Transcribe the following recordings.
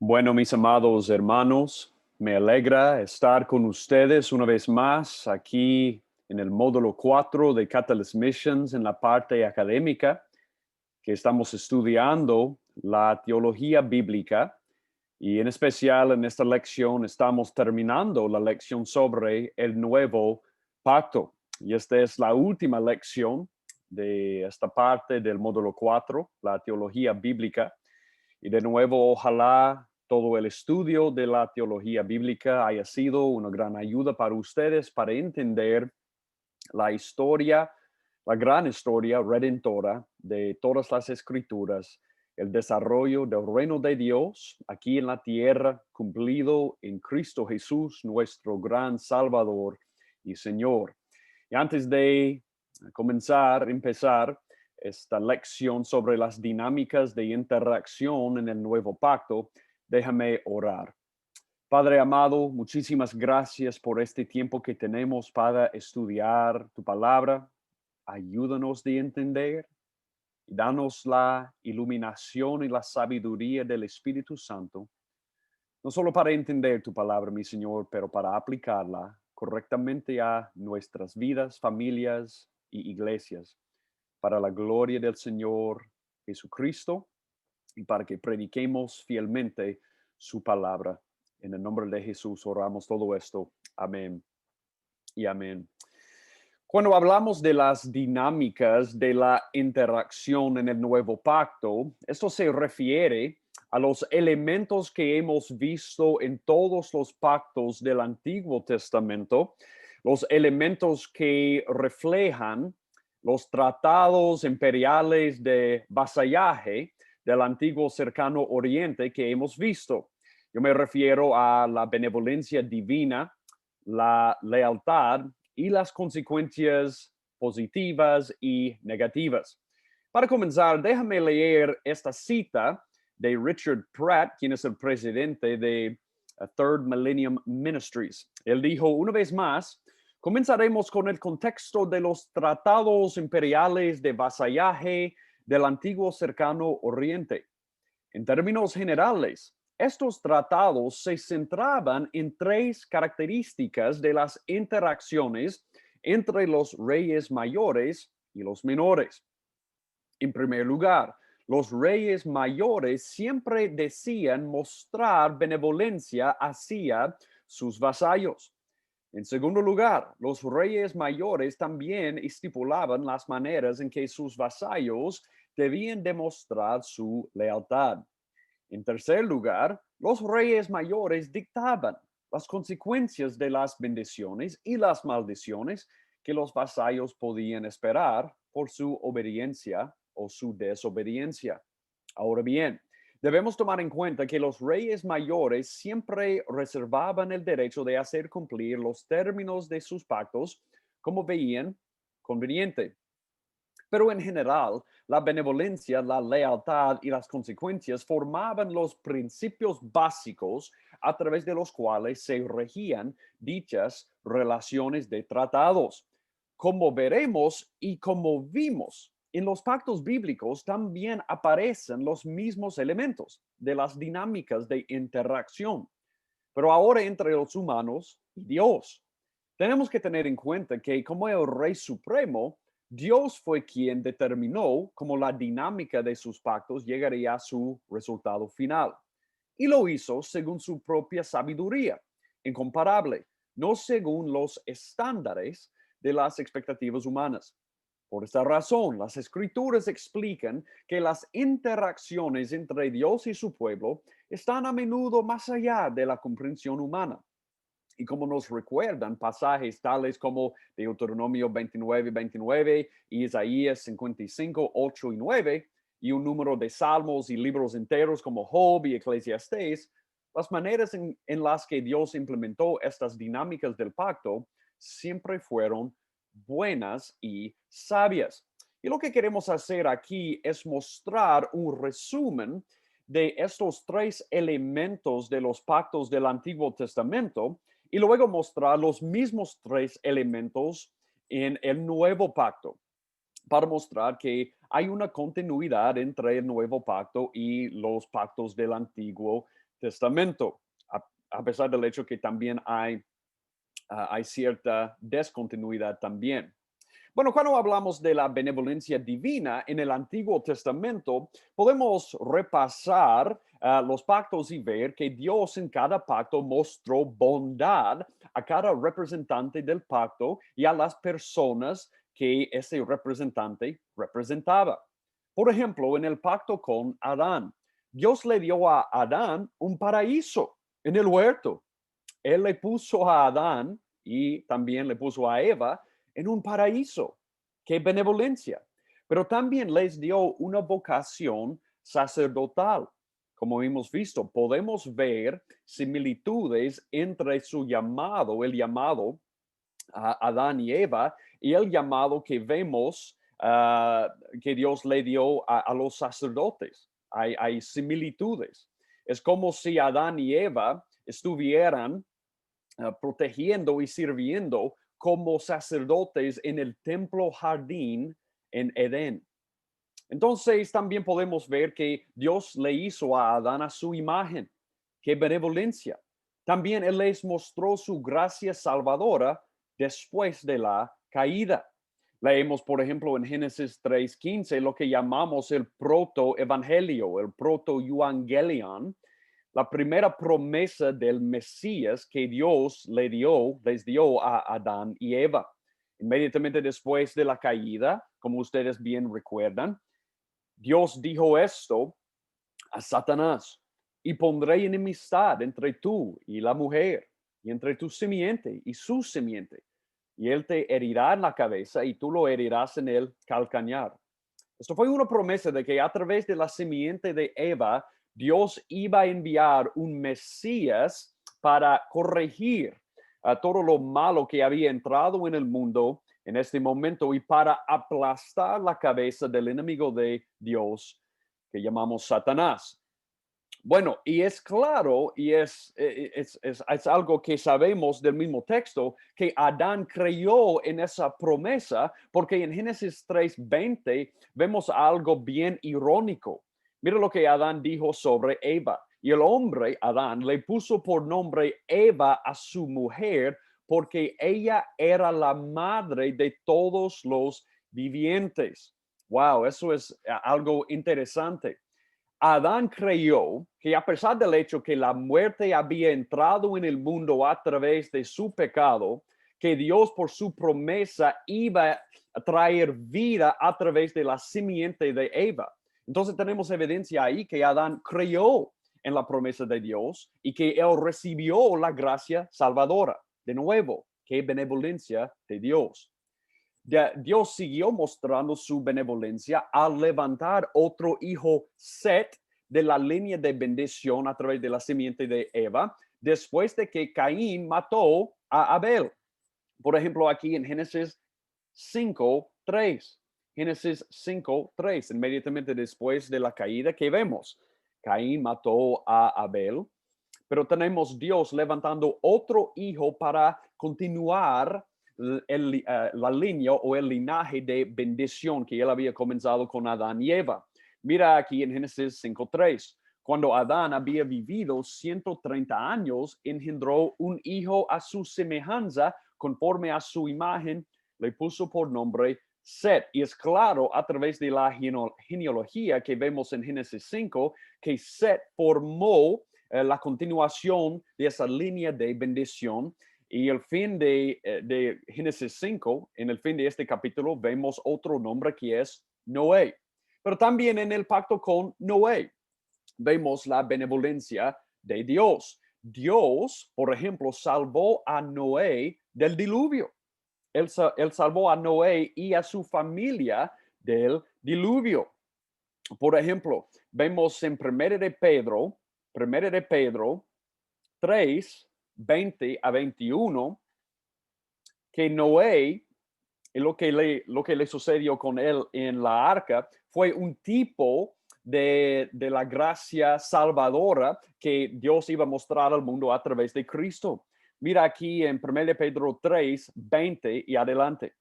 Bueno, mis amados hermanos, me alegra estar con ustedes una vez más aquí en el módulo 4 de Catalyst Missions en la parte académica, que estamos estudiando la teología bíblica y en especial en esta lección estamos terminando la lección sobre el nuevo pacto. Y esta es la última lección de esta parte del módulo 4, la teología bíblica. Y de nuevo, ojalá todo el estudio de la teología bíblica haya sido una gran ayuda para ustedes para entender la historia, la gran historia redentora de todas las escrituras, el desarrollo del reino de Dios aquí en la tierra, cumplido en Cristo Jesús, nuestro gran Salvador y Señor. Y antes de empezar esta lección sobre las dinámicas de interacción en el nuevo pacto, déjame orar. Padre amado, muchísimas gracias por este tiempo que tenemos para estudiar tu palabra. Ayúdanos de entender y danos la iluminación y la sabiduría del Espíritu Santo, no solo para entender tu palabra, mi Señor, pero para aplicarla correctamente a nuestras vidas, familias y iglesias, para la gloria del Señor Jesucristo y para que prediquemos fielmente su palabra. En el nombre de Jesús oramos todo esto. Amén y amén. Cuando hablamos de las dinámicas de la interacción en el nuevo pacto, esto se refiere a los elementos que hemos visto en todos los pactos del Antiguo Testamento, los elementos que reflejan los tratados imperiales de vasallaje del antiguo cercano oriente que hemos visto. Yo me refiero a la benevolencia divina, la lealtad y las consecuencias positivas y negativas. Para comenzar, déjame leer esta cita de Richard Pratt, quien es el presidente de Third Millennium Ministries. Él dijo, una vez más, comenzaremos con el contexto de los tratados imperiales de vasallaje del antiguo cercano oriente. En términos generales, estos tratados se centraban en tres características de las interacciones entre los reyes mayores y los menores. En primer lugar, los reyes mayores siempre decían mostrar benevolencia hacia sus vasallos. En segundo lugar, los reyes mayores también estipulaban las maneras en que sus vasallos debían demostrar su lealtad. En tercer lugar, los reyes mayores dictaban las consecuencias de las bendiciones y las maldiciones que los vasallos podían esperar por su obediencia o su desobediencia. Ahora bien, debemos tomar en cuenta que los reyes mayores siempre reservaban el derecho de hacer cumplir los términos de sus pactos como veían conveniente. Pero en general, la benevolencia, la lealtad y las consecuencias formaban los principios básicos a través de los cuales se regían dichas relaciones de tratados. Como veremos y como vimos, en los pactos bíblicos también aparecen los mismos elementos de las dinámicas de interacción, pero ahora entre los humanos y Dios. Tenemos que tener en cuenta que como el Rey Supremo, Dios fue quien determinó cómo la dinámica de sus pactos llegaría a su resultado final. Y lo hizo según su propia sabiduría, incomparable, no según los estándares de las expectativas humanas. Por esta razón, las escrituras explican que las interacciones entre Dios y su pueblo están a menudo más allá de la comprensión humana. Y como nos recuerdan pasajes tales como Deuteronomio 29:29, Isaías 55, 8 y 9, y un número de salmos y libros enteros como Job y Eclesiastés, las maneras en las que Dios implementó estas dinámicas del pacto siempre fueron buenas y sabias. Y lo que queremos hacer aquí es mostrar un resumen de estos tres elementos de los pactos del Antiguo Testamento y luego mostrar los mismos tres elementos en el nuevo pacto para mostrar que hay una continuidad entre el nuevo pacto y los pactos del Antiguo Testamento, a pesar del hecho que también hay cierta descontinuidad también. Bueno, cuando hablamos de la benevolencia divina en el Antiguo Testamento, podemos repasar los pactos y ver que Dios en cada pacto mostró bondad a cada representante del pacto y a las personas que ese representante representaba. Por ejemplo, en el pacto con Adán, Dios le dio a Adán un paraíso en el huerto. Él le puso a Adán y también le puso a Eva en un paraíso. ¡Qué benevolencia! Pero también les dio una vocación sacerdotal. Como hemos visto, podemos ver similitudes entre su llamado, el llamado a Adán y Eva, y el llamado que vemos que Dios le dio a los sacerdotes. Hay similitudes. Es como si Adán y Eva estuvieran protegiendo y sirviendo como sacerdotes en el templo jardín en Edén. Entonces también podemos ver que Dios le hizo a Adán a su imagen. ¡Qué benevolencia! También Él les mostró su gracia salvadora después de la caída. Leemos, por ejemplo, en Génesis 3:15 lo que llamamos el protoevangelio, el protoevangelion, la primera promesa del Mesías que Dios les dio a Adán y Eva. Inmediatamente después de la caída, como ustedes bien recuerdan, Dios dijo esto a Satanás: y pondré enemistad entre tú y la mujer, y entre tu simiente y su simiente, y él te herirá en la cabeza y tú lo herirás en el calcañar. Esto fue una promesa de que a través de la simiente de Eva, Dios iba a enviar un Mesías para corregir a todo lo malo que había entrado en el mundo en este momento y para aplastar la cabeza del enemigo de Dios que llamamos Satanás. Bueno, y es claro, y es algo que sabemos del mismo texto, que Adán creyó en esa promesa, porque en Génesis 3:20 vemos algo bien irónico. Mira lo que Adán dijo sobre Eva. Y el hombre, Adán, le puso por nombre Eva a su mujer, porque ella era la madre de todos los vivientes. Wow, eso es algo interesante. Adán creyó que a pesar del hecho que la muerte había entrado en el mundo a través de su pecado, que Dios por su promesa iba a traer vida a través de la simiente de Eva. Entonces tenemos evidencia ahí que Adán creyó en la promesa de Dios y que él recibió la gracia salvadora. De nuevo, qué benevolencia de Dios. Dios siguió mostrando su benevolencia al levantar otro hijo, Set, de la línea de bendición a través de la simiente de Eva, después de que Caín mató a Abel. Por ejemplo, aquí en Génesis 5:3. Génesis 5:3, inmediatamente después de la caída que vemos. Caín mató a Abel, pero tenemos Dios levantando otro hijo para continuar la línea o el linaje de bendición que él había comenzado con Adán y Eva. Mira aquí en Génesis 5:3. Cuando Adán había vivido 130 años, engendró un hijo a su semejanza, conforme a su imagen, le puso por nombre Set. Y es claro a través de la genealogía que vemos en Génesis 5 que Set formó la continuación de esa línea de bendición. Y el fin de Génesis 5, en el fin de este capítulo, vemos otro nombre que es Noé. Pero también en el pacto con Noé vemos la benevolencia de Dios. Dios, por ejemplo, salvó a Noé del diluvio. Él salvó a Noé y a su familia del diluvio. Por ejemplo, vemos en 1 de Pedro 3:20-21, que Noé, lo que le sucedió con él en la arca, fue un tipo de la gracia salvadora que Dios iba a mostrar al mundo a través de Cristo. Mira aquí en 1 de Pedro 3:20 y adelante.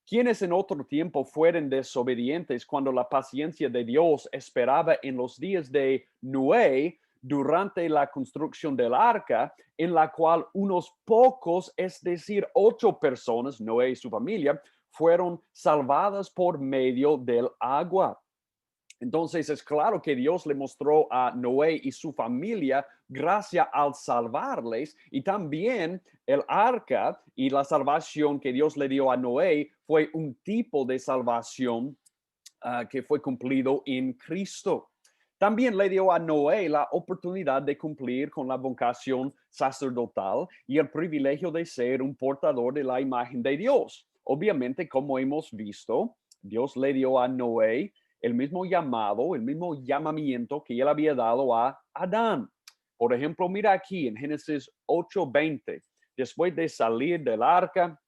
Quienes en otro tiempo fueron desobedientes cuando la paciencia de Dios esperaba en los días de Noé, durante la construcción del arca, en la cual unos pocos, es decir, 8 personas, Noé y su familia, fueron salvadas por medio del agua. Entonces es claro que Dios le mostró a Noé y su familia gracia al salvarles, y también el arca y la salvación que Dios le dio a Noé fue un tipo de salvación que fue cumplido en Cristo. También le dio a Noé la oportunidad de cumplir con la vocación sacerdotal y el privilegio de ser un portador de la imagen de Dios. Obviamente, como hemos visto, Dios le dio a Noé el mismo llamado, el mismo llamamiento que él había dado a Adán. Por ejemplo, mira aquí en Génesis 8:20, después de salir del arca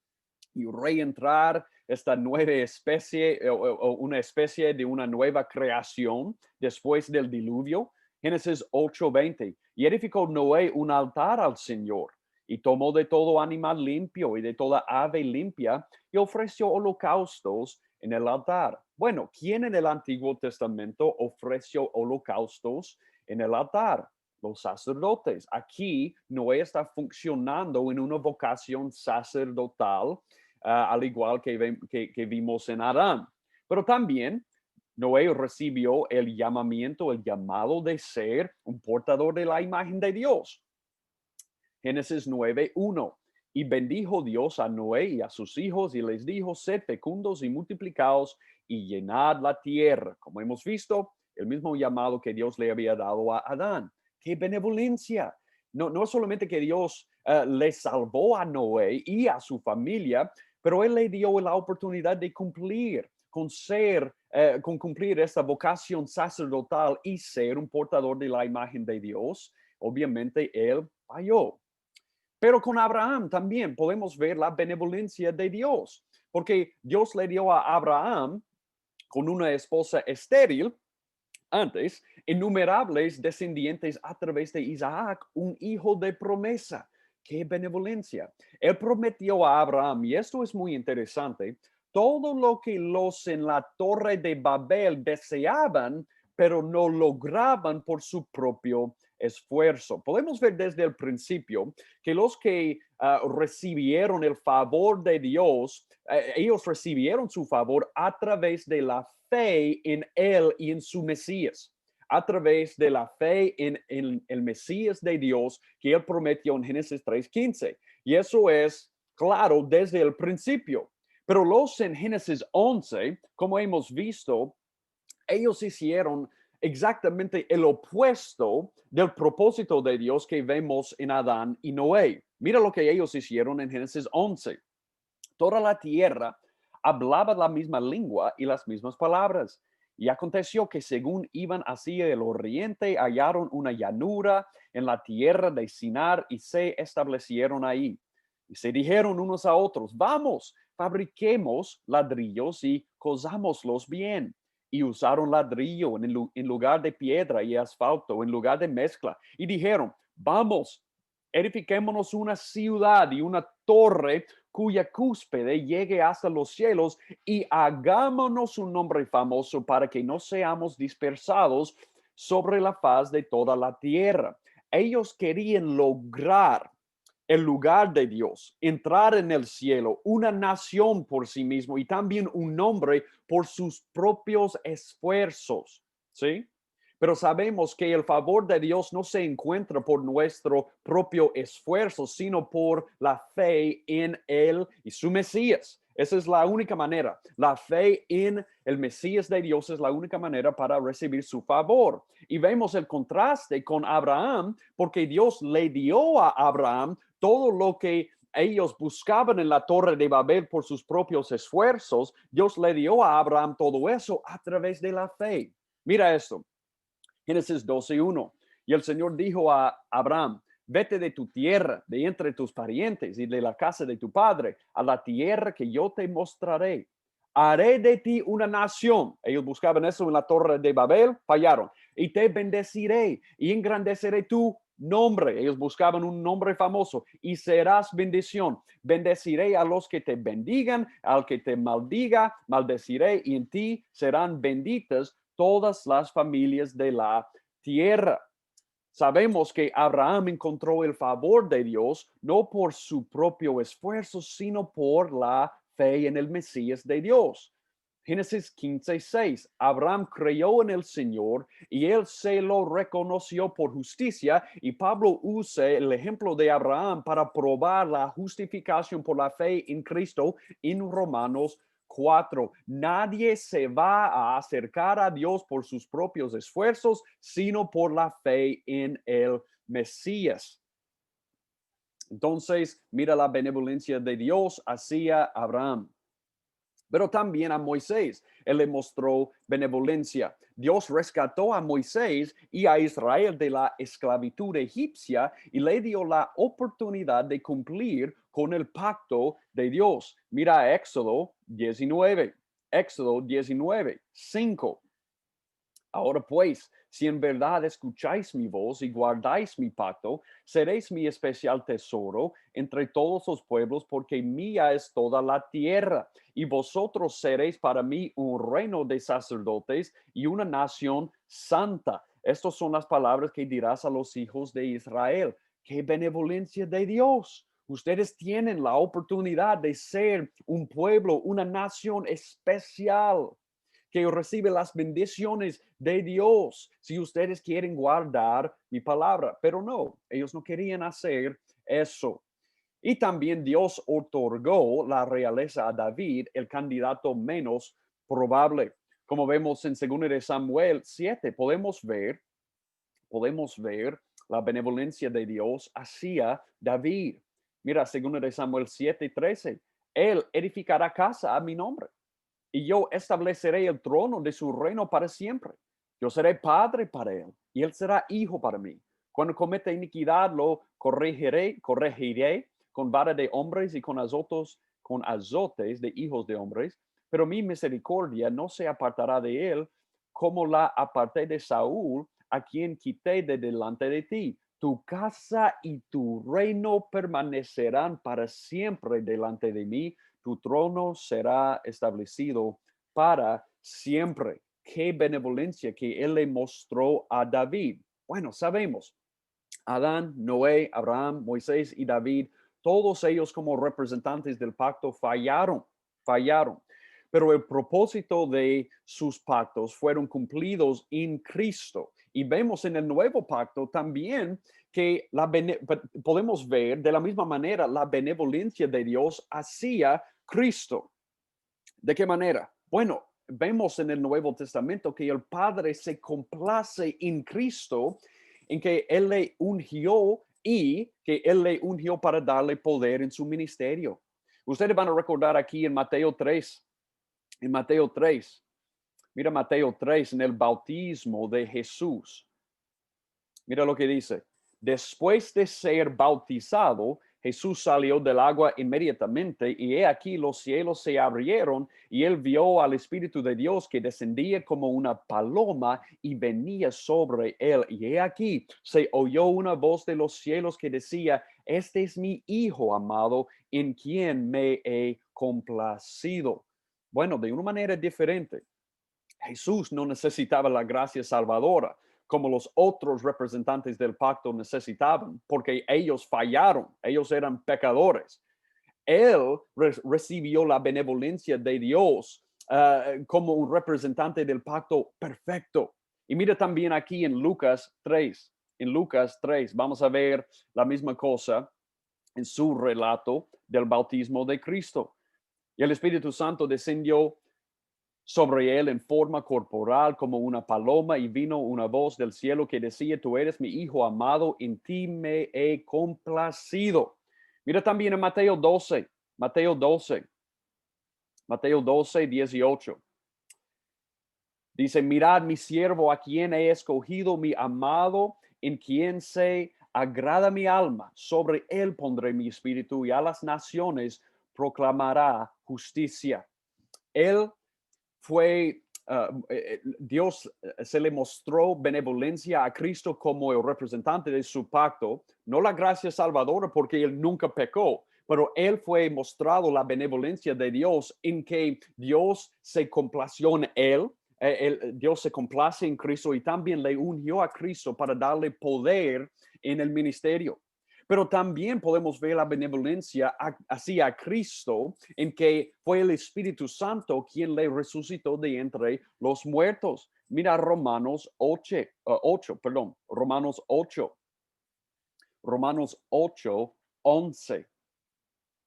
y reentrar esta nueva especie o una especie de una nueva creación después del diluvio. Génesis 8:20. Y edificó Noé un altar al Señor y tomó de todo animal limpio y de toda ave limpia y ofreció holocaustos en el altar. Bueno, ¿quién en el Antiguo Testamento ofreció holocaustos en el altar? Los sacerdotes. Aquí Noé está funcionando en una vocación sacerdotal, al igual que vimos en Adán. Pero también Noé recibió el llamamiento, el llamado de ser un portador de la imagen de Dios. Génesis 9:1. Y bendijo Dios a Noé y a sus hijos y les dijo, sed fecundos y multiplicaos y llenad la tierra. Como hemos visto, el mismo llamado que Dios le había dado a Adán. ¡Qué benevolencia! No solamente que Dios le salvó a Noé y a su familia, pero él le dio la oportunidad de cumplir con cumplir esta vocación sacerdotal y ser un portador de la imagen de Dios. Obviamente él falló. Pero con Abraham también podemos ver la benevolencia de Dios, porque Dios le dio a Abraham, con una esposa estéril, antes, innumerables descendientes a través de Isaac, un hijo de promesa. ¡Qué benevolencia! Él prometió a Abraham, y esto es muy interesante, todo lo que los en la torre de Babel deseaban, pero no lograban por su propio esfuerzo. Podemos ver desde el principio que los que recibieron el favor de Dios, ellos recibieron su favor a través de la fe en él y en su Mesías, a través de la fe en el Mesías de Dios que él prometió en Génesis 3:15. Y eso es claro desde el principio. Pero los en Génesis 11, como hemos visto, ellos hicieron exactamente el opuesto del propósito de Dios que vemos en Adán y Noé. Mira lo que ellos hicieron en Génesis 11. Toda la tierra hablaba la misma lengua y las mismas palabras. Y aconteció que según iban hacia el oriente, hallaron una llanura en la tierra de Sinar y se establecieron ahí. Y se dijeron unos a otros, vamos, fabriquemos ladrillos y cosámoslos bien. Y usaron ladrillo en lugar de piedra y asfalto, en lugar de mezcla. Y dijeron, vamos, edifiquémonos una ciudad y una torre cuya cúspide llegue hasta los cielos y hagámonos un nombre famoso para que no seamos dispersados sobre la faz de toda la tierra. Ellos querían lograr el lugar de Dios, entrar en el cielo, una nación por sí mismo y también un nombre por sus propios esfuerzos, ¿sí? Pero sabemos que el favor de Dios no se encuentra por nuestro propio esfuerzo, sino por la fe en Él y su Mesías. Esa es la única manera. La fe en el Mesías de Dios es la única manera para recibir su favor. Y vemos el contraste con Abraham, porque Dios le dio a Abraham todo lo que ellos buscaban en la torre de Babel por sus propios esfuerzos. Dios le dio a Abraham todo eso a través de la fe. Mira esto. Génesis 12:1. Y el Señor dijo a Abraham, vete de tu tierra, de entre tus parientes y de la casa de tu padre, a la tierra que yo te mostraré. Haré de ti una nación. Ellos buscaban eso en la torre de Babel, fallaron. Y te bendeciré y engrandeceré tu nombre. Ellos buscaban un nombre famoso y serás bendición. Bendeciré a los que te bendigan, al que te maldiga, maldeciré y en ti serán benditas todas las familias de la tierra. Sabemos que Abraham encontró el favor de Dios no por su propio esfuerzo, sino por la fe en el Mesías de Dios. Génesis 15:6. Abraham creyó en el Señor y él se lo reconoció por justicia. Y Pablo usa el ejemplo de Abraham para probar la justificación por la fe en Cristo en Romanos 4. Nadie se va a acercar a Dios por sus propios esfuerzos, sino por la fe en el Mesías. Entonces, mira la benevolencia de Dios hacia Abraham. Pero también a Moisés, él le mostró benevolencia. Dios rescató a Moisés y a Israel de la esclavitud egipcia y le dio la oportunidad de cumplir con el pacto de Dios. Mira Éxodo 19, Éxodo 19, 5. Ahora pues, si en verdad escucháis mi voz y guardáis mi pacto, seréis mi especial tesoro entre todos los pueblos, porque mía es toda la tierra, y vosotros seréis para mí un reino de sacerdotes y una nación santa. Estas son las palabras que dirás a los hijos de Israel. ¡Qué benevolencia de Dios! Ustedes tienen la oportunidad de ser un pueblo, una nación especial que recibe las bendiciones de Dios si ustedes quieren guardar mi palabra. Pero no, ellos no querían hacer eso. Y también Dios otorgó la realeza a David, el candidato menos probable. Como vemos en 2 Samuel 7, podemos ver la benevolencia de Dios hacia David. Mira, 2 Samuel 7:13, él edificará casa a mi nombre y yo estableceré el trono de su reino para siempre. Yo seré padre para él y él será hijo para mí. Cuando cometa iniquidad lo corregiré con vara de hombres y con azotes de hijos de hombres, pero mi misericordia no se apartará de él como la aparté de Saúl, a quien quité de delante de ti. Tu casa y tu reino permanecerán para siempre delante de mí. Tu trono será establecido para siempre. Qué benevolencia que él le mostró a David. Bueno, sabemos, Adán, Noé, Abraham, Moisés y David, todos ellos como representantes del pacto fallaron. Pero el propósito de sus pactos fueron cumplidos en Cristo. Y vemos en el nuevo pacto también que podemos ver de la misma manera la benevolencia de Dios hacia Cristo. ¿De qué manera? Bueno, vemos en el Nuevo Testamento que el Padre se complace en Cristo, en que Él le ungió y que Él le ungió para darle poder en su ministerio. Ustedes van a recordar aquí en Mateo 3, mira Mateo 3, en el bautismo de Jesús. Mira lo que dice. Después de ser bautizado, Jesús salió del agua inmediatamente y he aquí los cielos se abrieron y él vio al Espíritu de Dios que descendía como una paloma y venía sobre él. Y he aquí se oyó una voz de los cielos que decía, este es mi Hijo amado en quien me he complacido. Bueno, de una manera diferente. Jesús no necesitaba la gracia salvadora como los otros representantes del pacto necesitaban, porque ellos fallaron, ellos eran pecadores. Él recibió la benevolencia de Dios como un representante del pacto perfecto. Y mira también aquí en Lucas 3, vamos a ver la misma cosa en su relato del bautismo de Cristo. Y el Espíritu Santo descendió sobre él en forma corporal como una paloma y vino una voz del cielo que decía, tú eres mi Hijo amado, en ti me he complacido. Mira también en Mateo 18. Dice, mirad mi siervo a quien he escogido, mi amado, en quien se agrada mi alma. Sobre él pondré mi espíritu y a las naciones proclamará justicia. Él fue, Dios se le mostró benevolencia a Cristo como el representante de su pacto, no la gracia salvadora porque él nunca pecó, pero él fue mostrado la benevolencia de Dios en que Dios se complació en él, Dios se complace en Cristo y también le ungió a Cristo para darle poder en el ministerio. Pero también podemos ver la benevolencia hacia Cristo en que fue el Espíritu Santo quien le resucitó de entre los muertos. Mira Romanos 8, Romanos 8, Romanos 8, 11.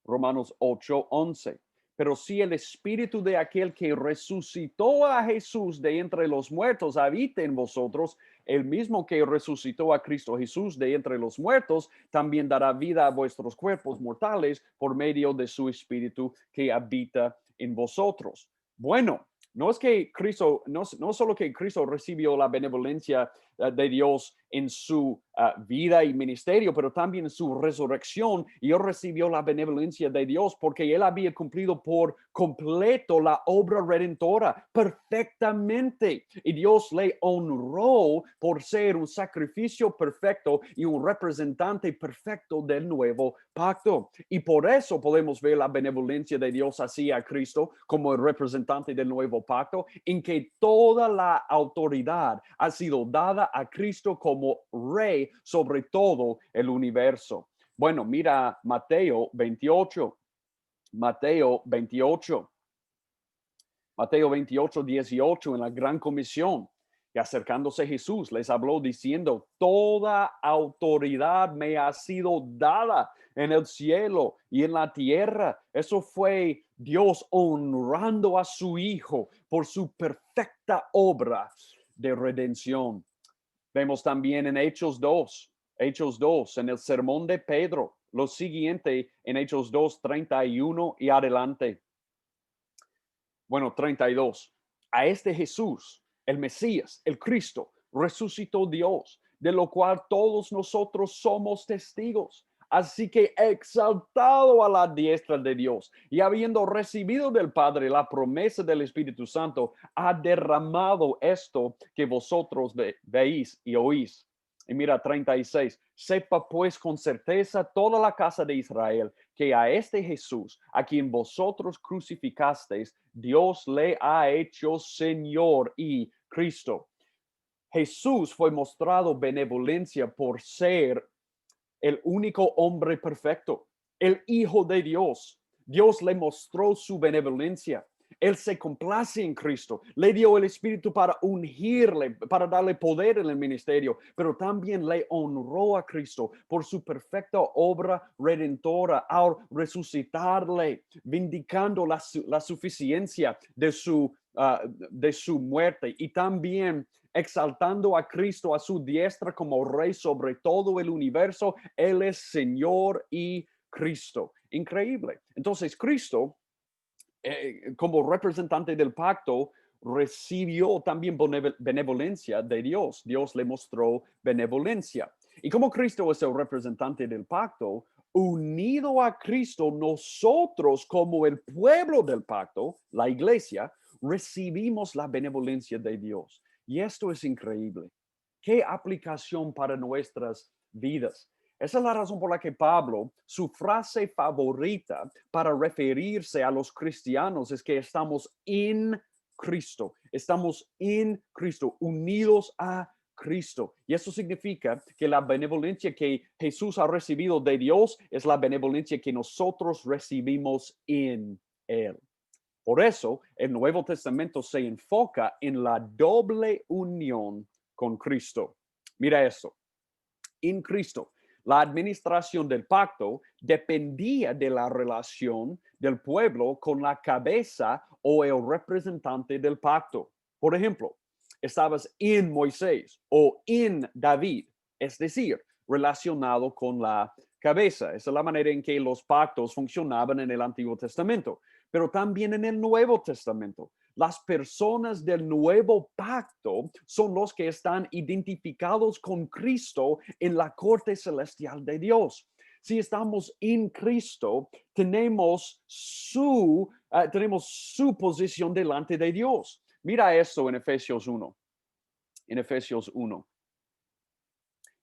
Romanos 8, 11. Pero si el espíritu de aquel que resucitó a Jesús de entre los muertos habita en vosotros, el mismo que resucitó a Cristo Jesús de entre los muertos, también dará vida a vuestros cuerpos mortales por medio de su espíritu que habita en vosotros. Bueno, no es que Cristo, no solo que Cristo recibió la benevolencia de Dios en su vida y ministerio, pero también en su resurrección, y él recibió la benevolencia de Dios porque él había cumplido por completo la obra redentora perfectamente, y Dios le honró por ser un sacrificio perfecto y un representante perfecto del nuevo pacto. Y por eso podemos ver la benevolencia de Dios hacia Cristo como el representante del nuevo pacto, en que toda la autoridad ha sido dada a Cristo como rey sobre todo el universo. Bueno, mira Mateo 28, Mateo 28, Mateo 28, 18 en la gran comisión. Y acercándose Jesús les habló diciendo: toda autoridad me ha sido dada en el cielo y en la tierra. Eso fue Dios honrando a su Hijo por su perfecta obra de redención. Vemos también en Hechos 2, en el sermón de Pedro, lo siguiente en Hechos 2, 31 y adelante. Bueno, 32. A este Jesús, el Mesías, el Cristo, resucitó Dios, de lo cual todos nosotros somos testigos. Así que exaltado a la diestra de Dios y habiendo recibido del Padre la promesa del Espíritu Santo, ha derramado esto que vosotros veis y oís. Y mira 36, sepa pues con certeza toda la casa de Israel que a este Jesús, a quien vosotros crucificasteis, Dios le ha hecho Señor y Cristo. Jesús fue mostrado benevolencia por ser el único hombre perfecto, el Hijo de Dios. Dios le mostró su benevolencia. Él se complace en Cristo, le dio el Espíritu para ungirle, para darle poder en el ministerio, pero también le honró a Cristo por su perfecta obra redentora al resucitarle, vindicando la suficiencia de su muerte, y también exaltando a Cristo a su diestra como rey sobre todo el universo. Él es Señor y Cristo. Increíble. Entonces, Cristo, como representante del pacto, recibió también benevolencia de Dios. Dios le mostró benevolencia. Y como Cristo es el representante del pacto, unido a Cristo, nosotros como el pueblo del pacto, la iglesia, recibimos la benevolencia de Dios. Y esto es increíble. ¿Qué aplicación para nuestras vidas? Esa es la razón por la que Pablo, su frase favorita para referirse a los cristianos es que estamos en Cristo. Estamos en Cristo, unidos a Cristo. Y eso significa que la benevolencia que Jesús ha recibido de Dios es la benevolencia que nosotros recibimos en Él. Por eso, el Nuevo Testamento se enfoca en la doble unión con Cristo. Mira eso. En Cristo, la administración del pacto dependía de la relación del pueblo con la cabeza o el representante del pacto. Por ejemplo, estabas en Moisés o en David, es decir, relacionado con la cabeza. Esa es la manera en que los pactos funcionaban en el Antiguo Testamento, pero también en el Nuevo Testamento. Las personas del nuevo pacto son los que están identificados con Cristo en la corte celestial de Dios. Si estamos en Cristo, tenemos su posición delante de Dios. Mira esto en Efesios 1. En Efesios 1.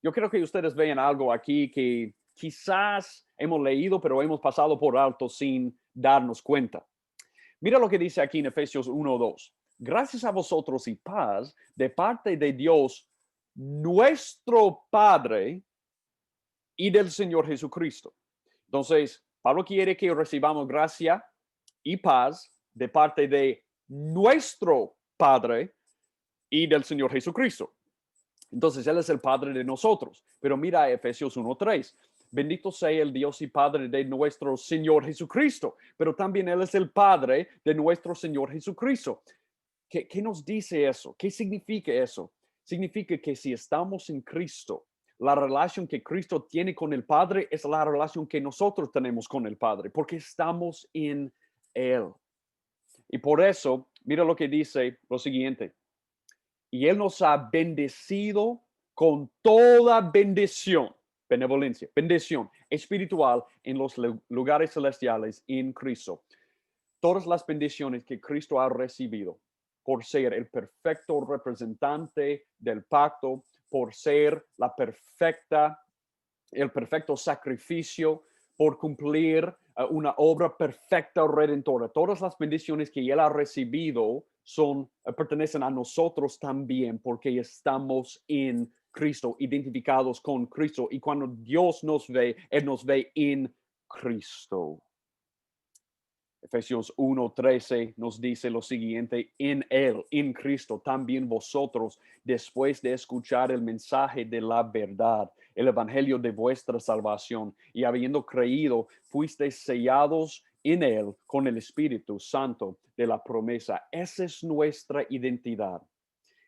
Yo creo que ustedes vean algo aquí que quizás hemos leído, pero hemos pasado por alto sin darnos cuenta. Mira lo que dice aquí en Efesios 1:2. gracias a vosotros y paz de parte de Dios, nuestro Padre y del Señor Jesucristo. Entonces, Pablo quiere que recibamos gracia y paz de parte de nuestro Padre y del Señor Jesucristo. Entonces, Él es el Padre de nosotros. Pero mira Efesios 1:3. Bendito sea el Dios y Padre de nuestro Señor Jesucristo. Pero también Él es el Padre de nuestro Señor Jesucristo. ¿Qué nos dice eso? ¿Qué significa eso? Significa que si estamos en Cristo, la relación que Cristo tiene con el Padre es la relación que nosotros tenemos con el Padre, porque estamos en Él. Y por eso, mira lo que dice lo siguiente. Y Él nos ha bendecido con toda bendición, benevolencia, bendición espiritual en los lugares celestiales en Cristo. Todas las bendiciones que Cristo ha recibido por ser el perfecto representante del pacto, por ser el perfecto sacrificio, por cumplir una obra perfecta redentora. Todas las bendiciones que Él ha recibido pertenecen a nosotros también porque estamos en Cristo, identificados con Cristo. Y cuando Dios nos ve, Él nos ve en Cristo. Efesios 1:13 nos dice lo siguiente: en Él, en Cristo, también vosotros, después de escuchar el mensaje de la verdad, el evangelio de vuestra salvación, y habiendo creído, fuisteis sellados en Él con el Espíritu Santo de la promesa. Esa es nuestra identidad.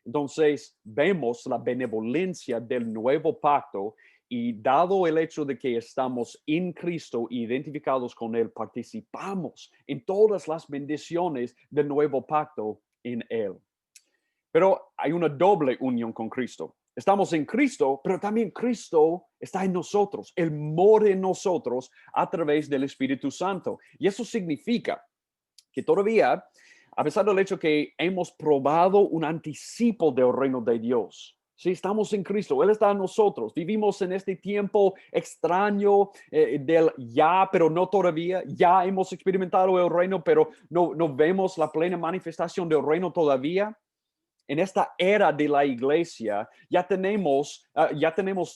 Entonces, vemos la benevolencia del nuevo pacto y dado el hecho de que estamos en Cristo, identificados con Él, participamos en todas las bendiciones del nuevo pacto en Él. Pero hay una doble unión con Cristo. Estamos en Cristo, pero también Cristo está en nosotros. Él mora en nosotros a través del Espíritu Santo. Y eso significa que todavía, a pesar del hecho que hemos probado un anticipo del reino de Dios, sí, estamos en Cristo, Él está en nosotros, vivimos en este tiempo extraño del ya, pero no todavía, ya hemos experimentado el reino, pero no vemos la plena manifestación del reino todavía. En esta era de la iglesia ya tenemos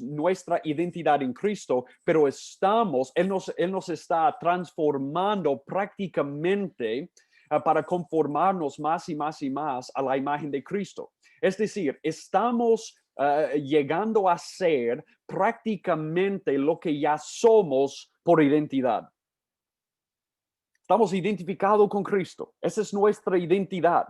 nuestra identidad en Cristo, pero Él nos está transformando prácticamente para conformarnos más y más y más a la imagen de Cristo. Es decir, estamos llegando a ser prácticamente lo que ya somos por identidad. Estamos identificados con Cristo. Esa es nuestra identidad.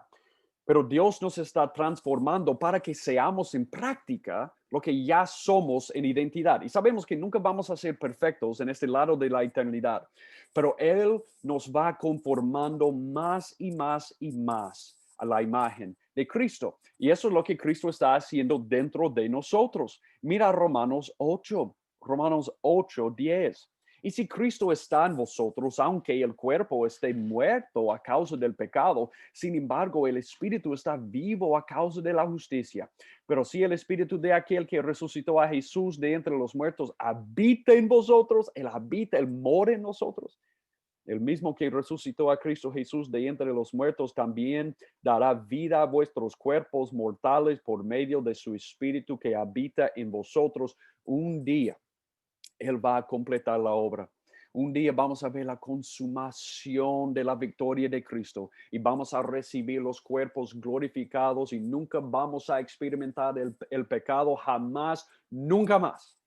Pero Dios nos está transformando para que seamos en práctica lo que ya somos en identidad. Y sabemos que nunca vamos a ser perfectos en este lado de la eternidad, pero Él nos va conformando más y más y más a la imagen de Cristo. Y eso es lo que Cristo está haciendo dentro de nosotros. Mira Romanos 8:10. Y si Cristo está en vosotros, aunque el cuerpo esté muerto a causa del pecado, sin embargo, el espíritu está vivo a causa de la justicia. Pero si el espíritu de aquel que resucitó a Jesús de entre los muertos habita en vosotros, Él mora en nosotros. El mismo que resucitó a Cristo Jesús de entre los muertos también dará vida a vuestros cuerpos mortales por medio de su espíritu que habita en vosotros. Un día Él va a completar la obra. Un día vamos a ver la consumación de la victoria de Cristo y vamos a recibir los cuerpos glorificados y nunca vamos a experimentar el pecado jamás, nunca más.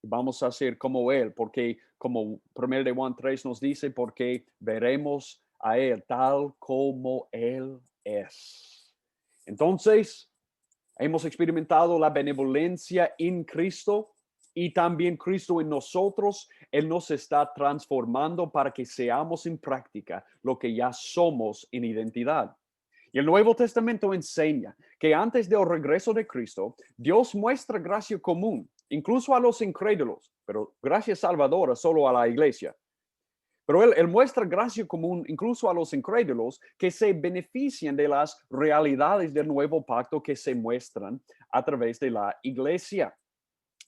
Vamos a ser como Él, porque como 1 de Juan 3 nos dice, porque veremos a Él tal como Él es. Entonces, hemos experimentado la benevolencia en Cristo y también Cristo en nosotros. Él nos está transformando para que seamos en práctica lo que ya somos en identidad. Y el Nuevo Testamento enseña que antes del regreso de Cristo, Dios muestra gracia común, incluso a los incrédulos, pero gracia salvadora solo a la iglesia. Pero él muestra gracia común incluso a los incrédulos que se benefician de las realidades del nuevo pacto que se muestran a través de la iglesia.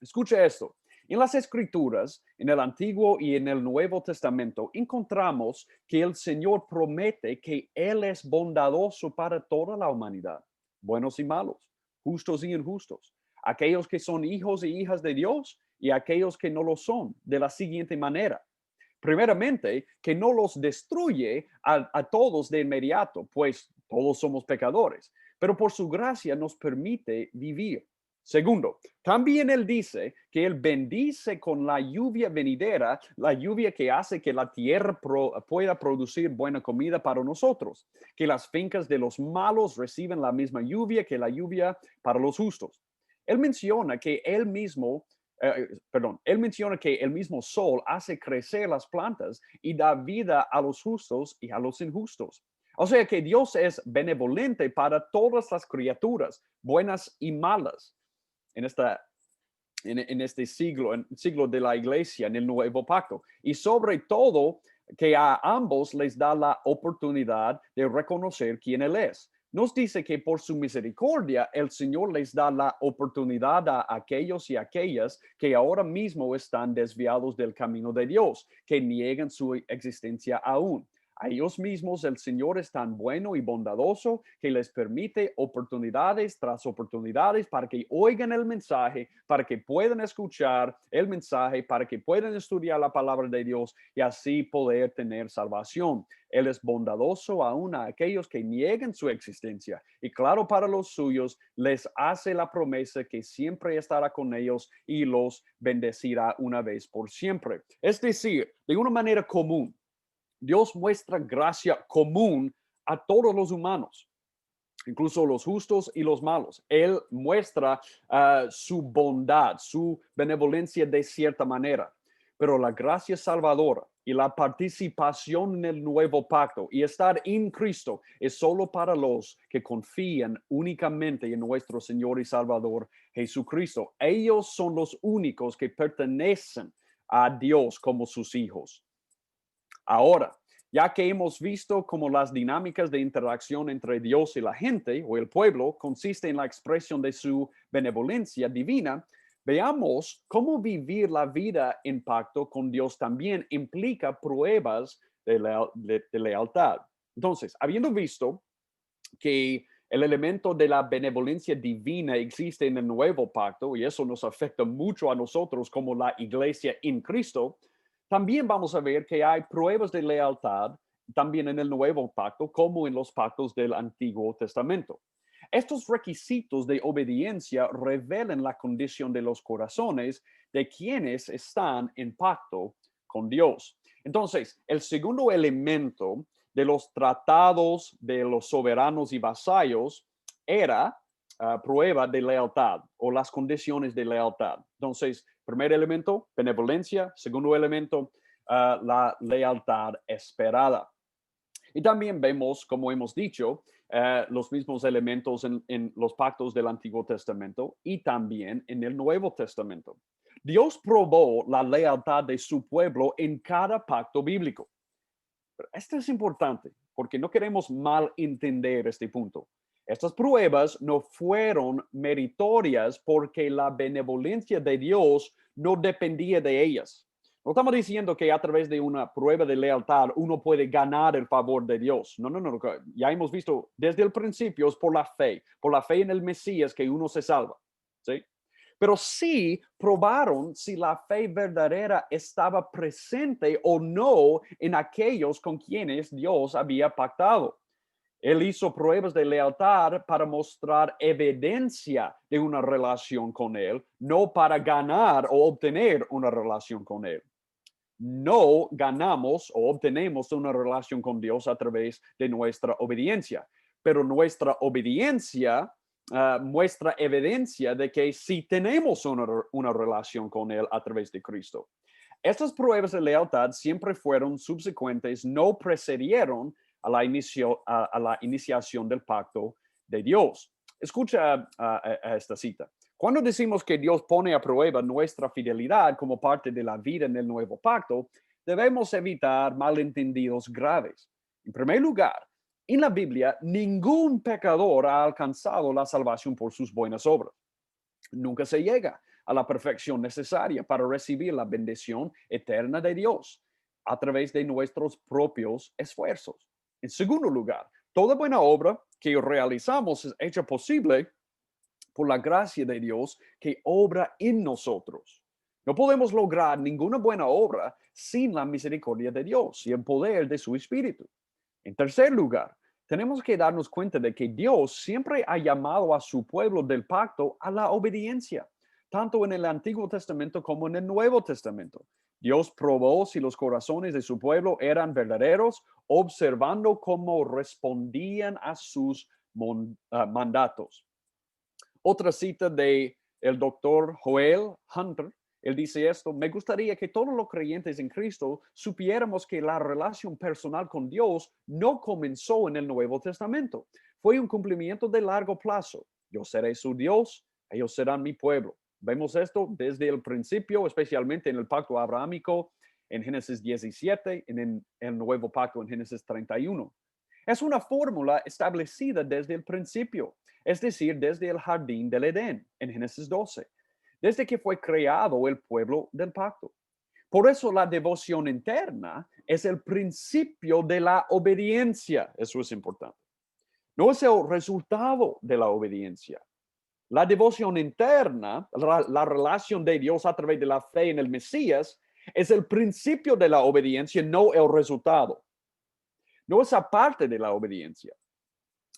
Escucha esto. En las Escrituras, en el Antiguo y en el Nuevo Testamento, encontramos que el Señor promete que Él es bondadoso para toda la humanidad, buenos y malos, justos y injustos, aquellos que son hijos y hijas de Dios y aquellos que no lo son, de la siguiente manera. Primeramente, que no los destruye a todos de inmediato, pues todos somos pecadores, pero por su gracia nos permite vivir. Segundo, también él dice que él bendice con la lluvia venidera, la lluvia que hace que la tierra pueda producir buena comida para nosotros, que las fincas de los malos reciben la misma lluvia que la lluvia para los justos. Él menciona que él mismo él menciona que el mismo sol hace crecer las plantas y da vida a los justos y a los injustos. O sea que Dios es benevolente para todas las criaturas, buenas y malas, en, esta, en este siglo, en el siglo de la iglesia, en el nuevo pacto. Y sobre todo, que a ambos les da la oportunidad de reconocer quién Él es. Nos dice que por su misericordia el Señor les da la oportunidad a aquellos y aquellas que ahora mismo están desviados del camino de Dios, que niegan su existencia aún. A ellos mismos el Señor es tan bueno y bondadoso que les permite oportunidades tras oportunidades para que oigan el mensaje, para que puedan escuchar el mensaje, para que puedan estudiar la palabra de Dios y así poder tener salvación. Él es bondadoso aún a aquellos que niegan su existencia y claro, para los suyos les hace la promesa que siempre estará con ellos y los bendecirá una vez por siempre. Es decir, de una manera común, Dios muestra gracia común a todos los humanos, incluso los justos y los malos. Él muestra su bondad, su benevolencia de cierta manera. Pero la gracia salvadora y la participación en el nuevo pacto y estar en Cristo es solo para los que confían únicamente en nuestro Señor y Salvador Jesucristo. Ellos son los únicos que pertenecen a Dios como sus hijos. Ahora, ya que hemos visto cómo las dinámicas de interacción entre Dios y la gente o el pueblo consiste en la expresión de su benevolencia divina, veamos cómo vivir la vida en pacto con Dios también implica pruebas de lealtad. Entonces, habiendo visto que el elemento de la benevolencia divina existe en el nuevo pacto y eso nos afecta mucho a nosotros como la iglesia en Cristo, también vamos a ver que hay pruebas de lealtad también en el nuevo pacto como en los pactos del Antiguo Testamento. Estos requisitos de obediencia revelan la condición de los corazones de quienes están en pacto con Dios. Entonces, el segundo elemento de los tratados de los soberanos y vasallos era prueba de lealtad o las condiciones de lealtad. Entonces, primer elemento, benevolencia. Segundo elemento, la lealtad esperada. Y también vemos, como hemos dicho, los mismos elementos en los pactos del Antiguo Testamento y también en el Nuevo Testamento. Dios probó la lealtad de su pueblo en cada pacto bíblico. Pero esto es importante porque no queremos mal entender este punto. Estas pruebas no fueron meritorias porque la benevolencia de Dios no dependía de ellas. No estamos diciendo que a través de una prueba de lealtad uno puede ganar el favor de Dios. No, no, no. Ya hemos visto desde el principio es por la fe en el Mesías que uno se salva. ¿Sí? Pero sí probaron si la fe verdadera estaba presente o no en aquellos con quienes Dios había pactado. Él hizo pruebas de lealtad para mostrar evidencia de una relación con Él, no para ganar o obtener una relación con Él. No ganamos o obtenemos una relación con Dios a través de nuestra obediencia, pero nuestra obediencia muestra evidencia de que sí tenemos una relación con Él a través de Cristo. Estas pruebas de lealtad siempre fueron subsecuentes, no precedieron a la iniciación del pacto de Dios. Escucha esta cita. Cuando decimos que Dios pone a prueba nuestra fidelidad como parte de la vida en el nuevo pacto, debemos evitar malentendidos graves. En primer lugar, en la Biblia, ningún pecador ha alcanzado la salvación por sus buenas obras. Nunca se llega a la perfección necesaria para recibir la bendición eterna de Dios a través de nuestros propios esfuerzos. En segundo lugar, toda buena obra que realizamos es hecha posible por la gracia de Dios que obra en nosotros. No podemos lograr ninguna buena obra sin la misericordia de Dios y el poder de su Espíritu. En tercer lugar, tenemos que darnos cuenta de que Dios siempre ha llamado a su pueblo del pacto a la obediencia, tanto en el Antiguo Testamento como en el Nuevo Testamento. Dios probó si los corazones de su pueblo eran verdaderos, observando cómo respondían a sus mandatos. Otra cita de el doctor Joel Hunter, él dice esto: me gustaría que todos los creyentes en Cristo supiéramos que la relación personal con Dios no comenzó en el Nuevo Testamento. Fue un cumplimiento de largo plazo. Yo seré su Dios, ellos serán mi pueblo. Vemos esto desde el principio, especialmente en el pacto abrahámico en Génesis 17, en el nuevo pacto en Génesis 31. Es una fórmula establecida desde el principio, es decir, desde el jardín del Edén, en Génesis 12, desde que fue creado el pueblo del pacto. Por eso la devoción interna es el principio de la obediencia. Eso es importante. No es el resultado de la obediencia. La devoción interna, la relación de Dios a través de la fe en el Mesías, es el principio de la obediencia, no el resultado. No es aparte de la obediencia.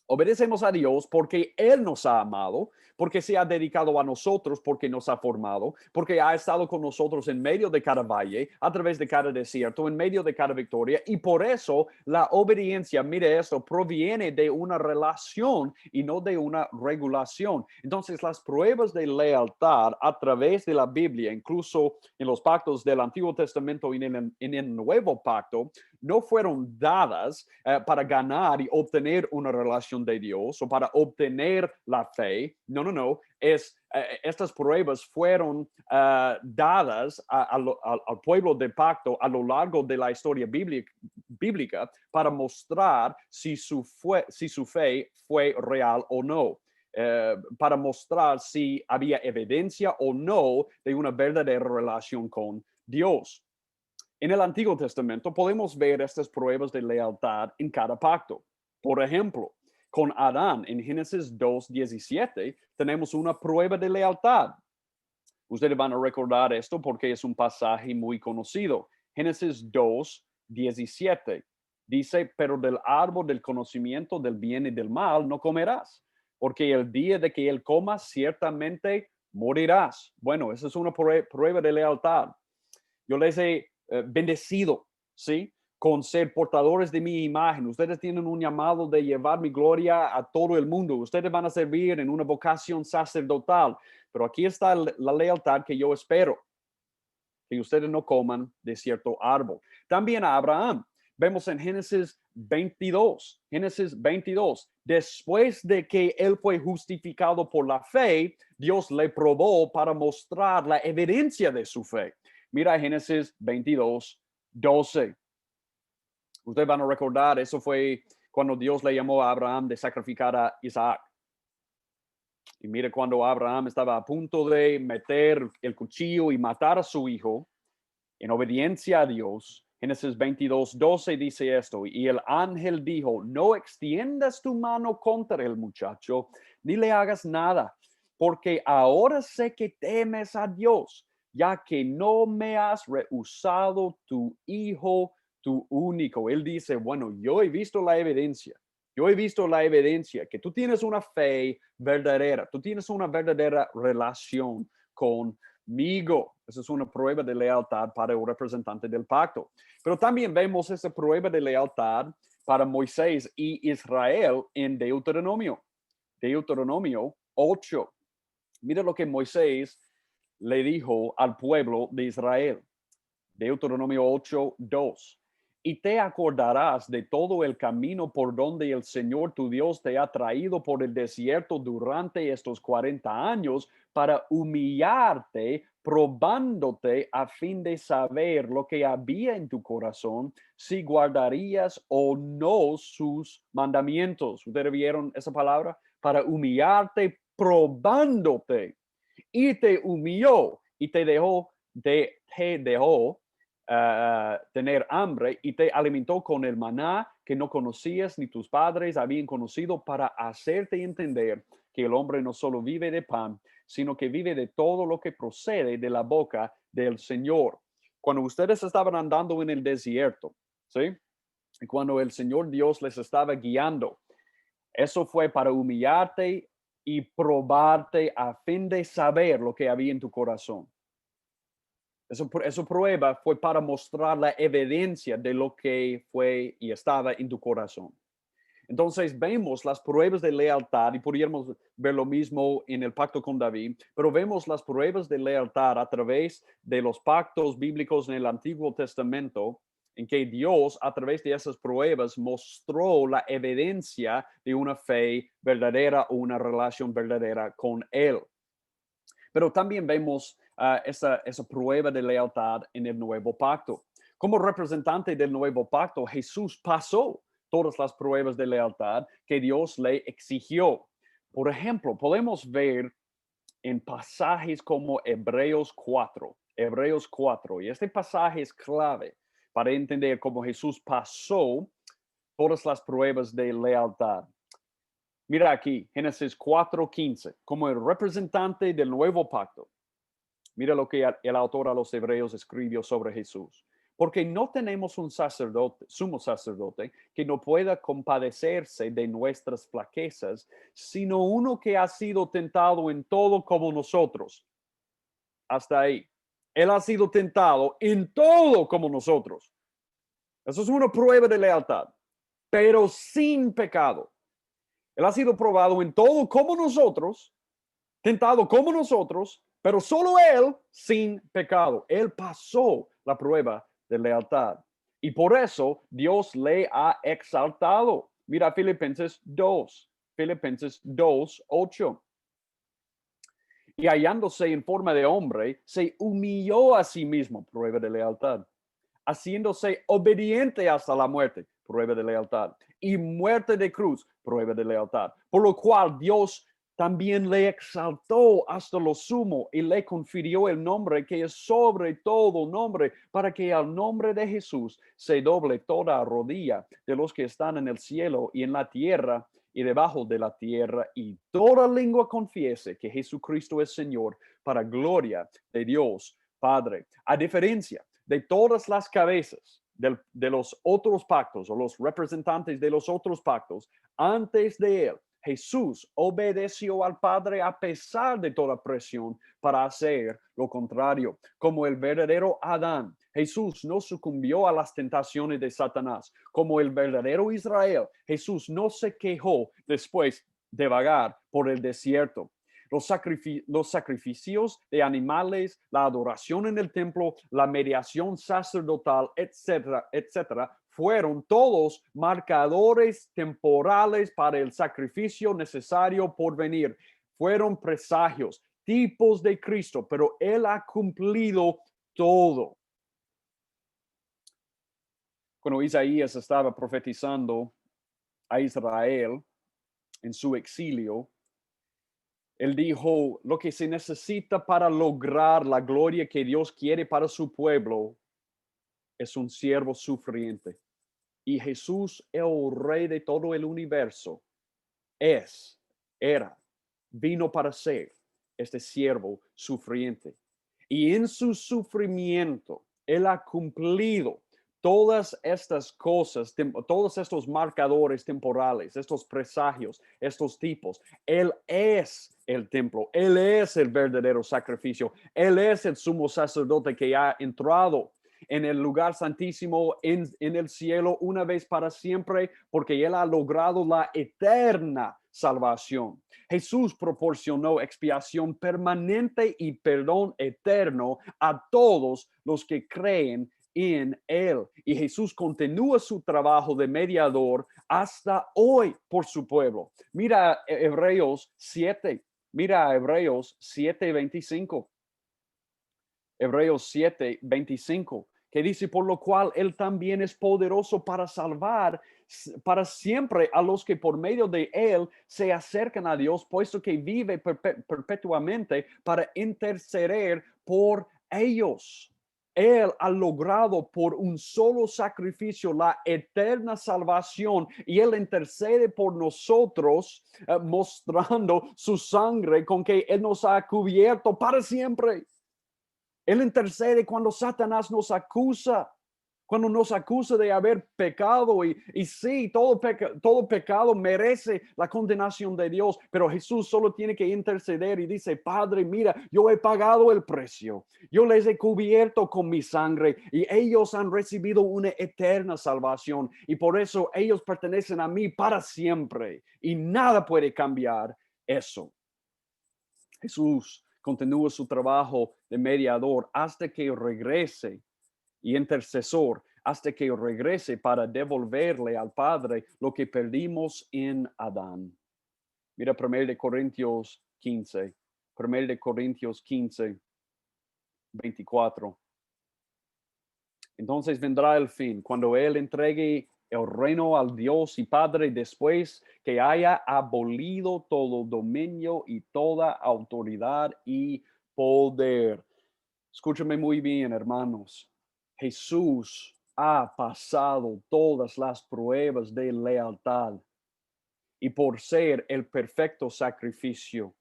Obedecemos a Dios porque Él nos ha amado, porque se ha dedicado a nosotros, porque nos ha formado, porque ha estado con nosotros en medio de cada valle, a través de cada desierto, en medio de cada victoria. Y por eso la obediencia, mire esto, proviene de una relación y no de una regulación. Entonces, las pruebas de lealtad a través de la Biblia, incluso en los pactos del Antiguo Testamento y en el Nuevo Pacto, no fueron dadas para ganar y obtener una relación de Dios o para obtener la fe. No. Estas pruebas fueron dadas al pueblo de pacto a lo largo de la historia bíblica para mostrar si su fe fue real o no. Para mostrar si había evidencia o no de una verdadera relación con Dios. En el Antiguo Testamento podemos ver estas pruebas de lealtad en cada pacto. Por ejemplo, con Adán en Génesis 2:17 tenemos una prueba de lealtad. Ustedes van a recordar esto porque es un pasaje muy conocido. Génesis 2:17 dice: pero del árbol del conocimiento del bien y del mal no comerás, porque el día de que él comas ciertamente morirás. Bueno, esa es una prueba de lealtad. Yo les he bendecido, ¿sí? Con ser portadores de mi imagen. Ustedes tienen un llamado de llevar mi gloria a todo el mundo. Ustedes van a servir en una vocación sacerdotal. Pero aquí está la lealtad que yo espero, que ustedes no coman de cierto árbol. También a Abraham. Vemos en Génesis 22, después de que él fue justificado por la fe, Dios le probó para mostrar la evidencia de su fe. Mira Génesis 22:12. Ustedes van a recordar, eso fue cuando Dios le llamó a Abraham de sacrificar a Isaac. Y mire, cuando Abraham estaba a punto de meter el cuchillo y matar a su hijo, en obediencia a Dios, Génesis 22:12 dice esto: y el ángel dijo: no extiendas tu mano contra el muchacho, ni le hagas nada, porque ahora sé que temes a Dios, ya que no me has rehusado tu hijo, tu único. Él dice: bueno, yo he visto la evidencia. Yo he visto la evidencia que tú tienes una fe verdadera, tú tienes una verdadera relación conmigo. Esa es una prueba de lealtad para el representante del pacto. Pero también vemos esa prueba de lealtad para Moisés y Israel en Deuteronomio 8. Mira lo que Moisés le dijo al pueblo de Israel. Deuteronomio 8:2. Y te acordarás de todo el camino por donde el Señor tu Dios te ha traído por el desierto durante estos 40 años para humillarte, probándote a fin de saber lo que había en tu corazón, si guardarías o no sus mandamientos. ¿Ustedes vieron esa palabra? Para humillarte, probándote. y te humilló y te dejó tener hambre y te alimentó con el maná que no conocías ni tus padres habían conocido para hacerte entender que el hombre no solo vive de pan, sino que vive de todo lo que procede de la boca del Señor. Cuando ustedes estaban andando en el desierto, ¿sí? Cuando el Señor Dios les estaba guiando, eso fue para humillarte y probarte a fin de saber lo que había en tu corazón. Eso prueba fue para mostrar la evidencia de lo que fue y estaba en tu corazón. Entonces vemos las pruebas de lealtad y podríamos ver lo mismo en el pacto con David, pero vemos las pruebas de lealtad a través de los pactos bíblicos en el Antiguo Testamento, en que Dios a través de esas pruebas mostró la evidencia de una fe verdadera o una relación verdadera con Él. Pero también vemos esa prueba de lealtad en el nuevo pacto. Como representante del nuevo pacto, Jesús pasó todas las pruebas de lealtad que Dios le exigió. Por ejemplo, podemos ver en pasajes como Hebreos 4, y este pasaje es clave para entender cómo Jesús pasó todas las pruebas de lealtad. Mira aquí, Génesis 4:15, como el representante del nuevo pacto. Mira lo que el autor a los Hebreos escribió sobre Jesús. Porque no tenemos un sacerdote, sumo sacerdote, que no pueda compadecerse de nuestras flaquezas, sino uno que ha sido tentado en todo como nosotros. Hasta ahí. Él ha sido tentado en todo como nosotros. Eso es una prueba de lealtad, pero sin pecado. Él ha sido probado en todo como nosotros, tentado como nosotros, pero solo Él sin pecado. Él pasó la prueba de lealtad. Y por eso Dios le ha exaltado. Mira Filipenses 2:8. Y hallándose en forma de hombre, se humilló a sí mismo, prueba de lealtad, haciéndose obediente hasta la muerte, prueba de lealtad, y muerte de cruz, prueba de lealtad. Por lo cual Dios también le exaltó hasta lo sumo y le confirió el nombre que es sobre todo nombre, para que al nombre de Jesús se doble toda rodilla de los que están en el cielo y en la tierra y debajo de la tierra, y toda lengua confiese que Jesucristo es Señor, para gloria de Dios Padre. A diferencia de todas las cabezas de los otros pactos o los representantes de los otros pactos, antes de él, Jesús obedeció al Padre a pesar de toda presión para hacer lo contrario. Como el verdadero Adán, Jesús no sucumbió a las tentaciones de Satanás. Como el verdadero Israel, Jesús no se quejó después de vagar por el desierto. Los sacrificios de animales, la adoración en el templo, la mediación sacerdotal, etcétera, etcétera, fueron todos marcadores temporales para el sacrificio necesario por venir. Fueron presagios, tipos de Cristo, pero Él ha cumplido todo. Cuando Isaías estaba profetizando a Israel en su exilio, él dijo, lo que se necesita para lograr la gloria que Dios quiere para su pueblo es un siervo sufriente. Y Jesús, el rey de todo el universo, vino para ser este siervo sufriente. Y en su sufrimiento, Él ha cumplido todas estas cosas, todos estos marcadores temporales, estos presagios, estos tipos. Él es el templo, Él es el verdadero sacrificio, Él es el sumo sacerdote que ha entrado en el lugar santísimo en el cielo una vez para siempre, porque Él ha logrado la eterna salvación. Jesús proporcionó expiación permanente y perdón eterno a todos los que creen en Él. Y Jesús continúa su trabajo de mediador hasta hoy por su pueblo. Mira Hebreos 7, mira Hebreos 7:25. Hebreos 7:25, que dice, por lo cual Él también es poderoso para salvar para siempre a los que por medio de él se acercan a Dios, puesto que vive perpetuamente para interceder por ellos. Él ha logrado por un solo sacrificio la eterna salvación y Él intercede por nosotros, mostrando su sangre con que Él nos ha cubierto para siempre. Él intercede cuando Satanás nos acusa, cuando nos acusa de haber pecado y sí, todo pecado merece la condenación de Dios, pero Jesús solo tiene que interceder y dice, Padre, mira, yo he pagado el precio, yo les he cubierto con mi sangre y ellos han recibido una eterna salvación y por eso ellos pertenecen a mí para siempre y nada puede cambiar eso. Jesús continúa su trabajo de mediador hasta que regrese y intercesor hasta que regrese para devolverle al Padre lo que perdimos en Adán. Mira 1 Corintios 15, 1 Corintios 15, 24. Entonces vendrá el fin, cuando Él entregue el reino al Dios y Padre después que haya abolido todo dominio y toda autoridad y poder. Escúchame muy bien, hermanos. Jesús ha pasado todas las pruebas de lealtad y por ser el perfecto sacrificio,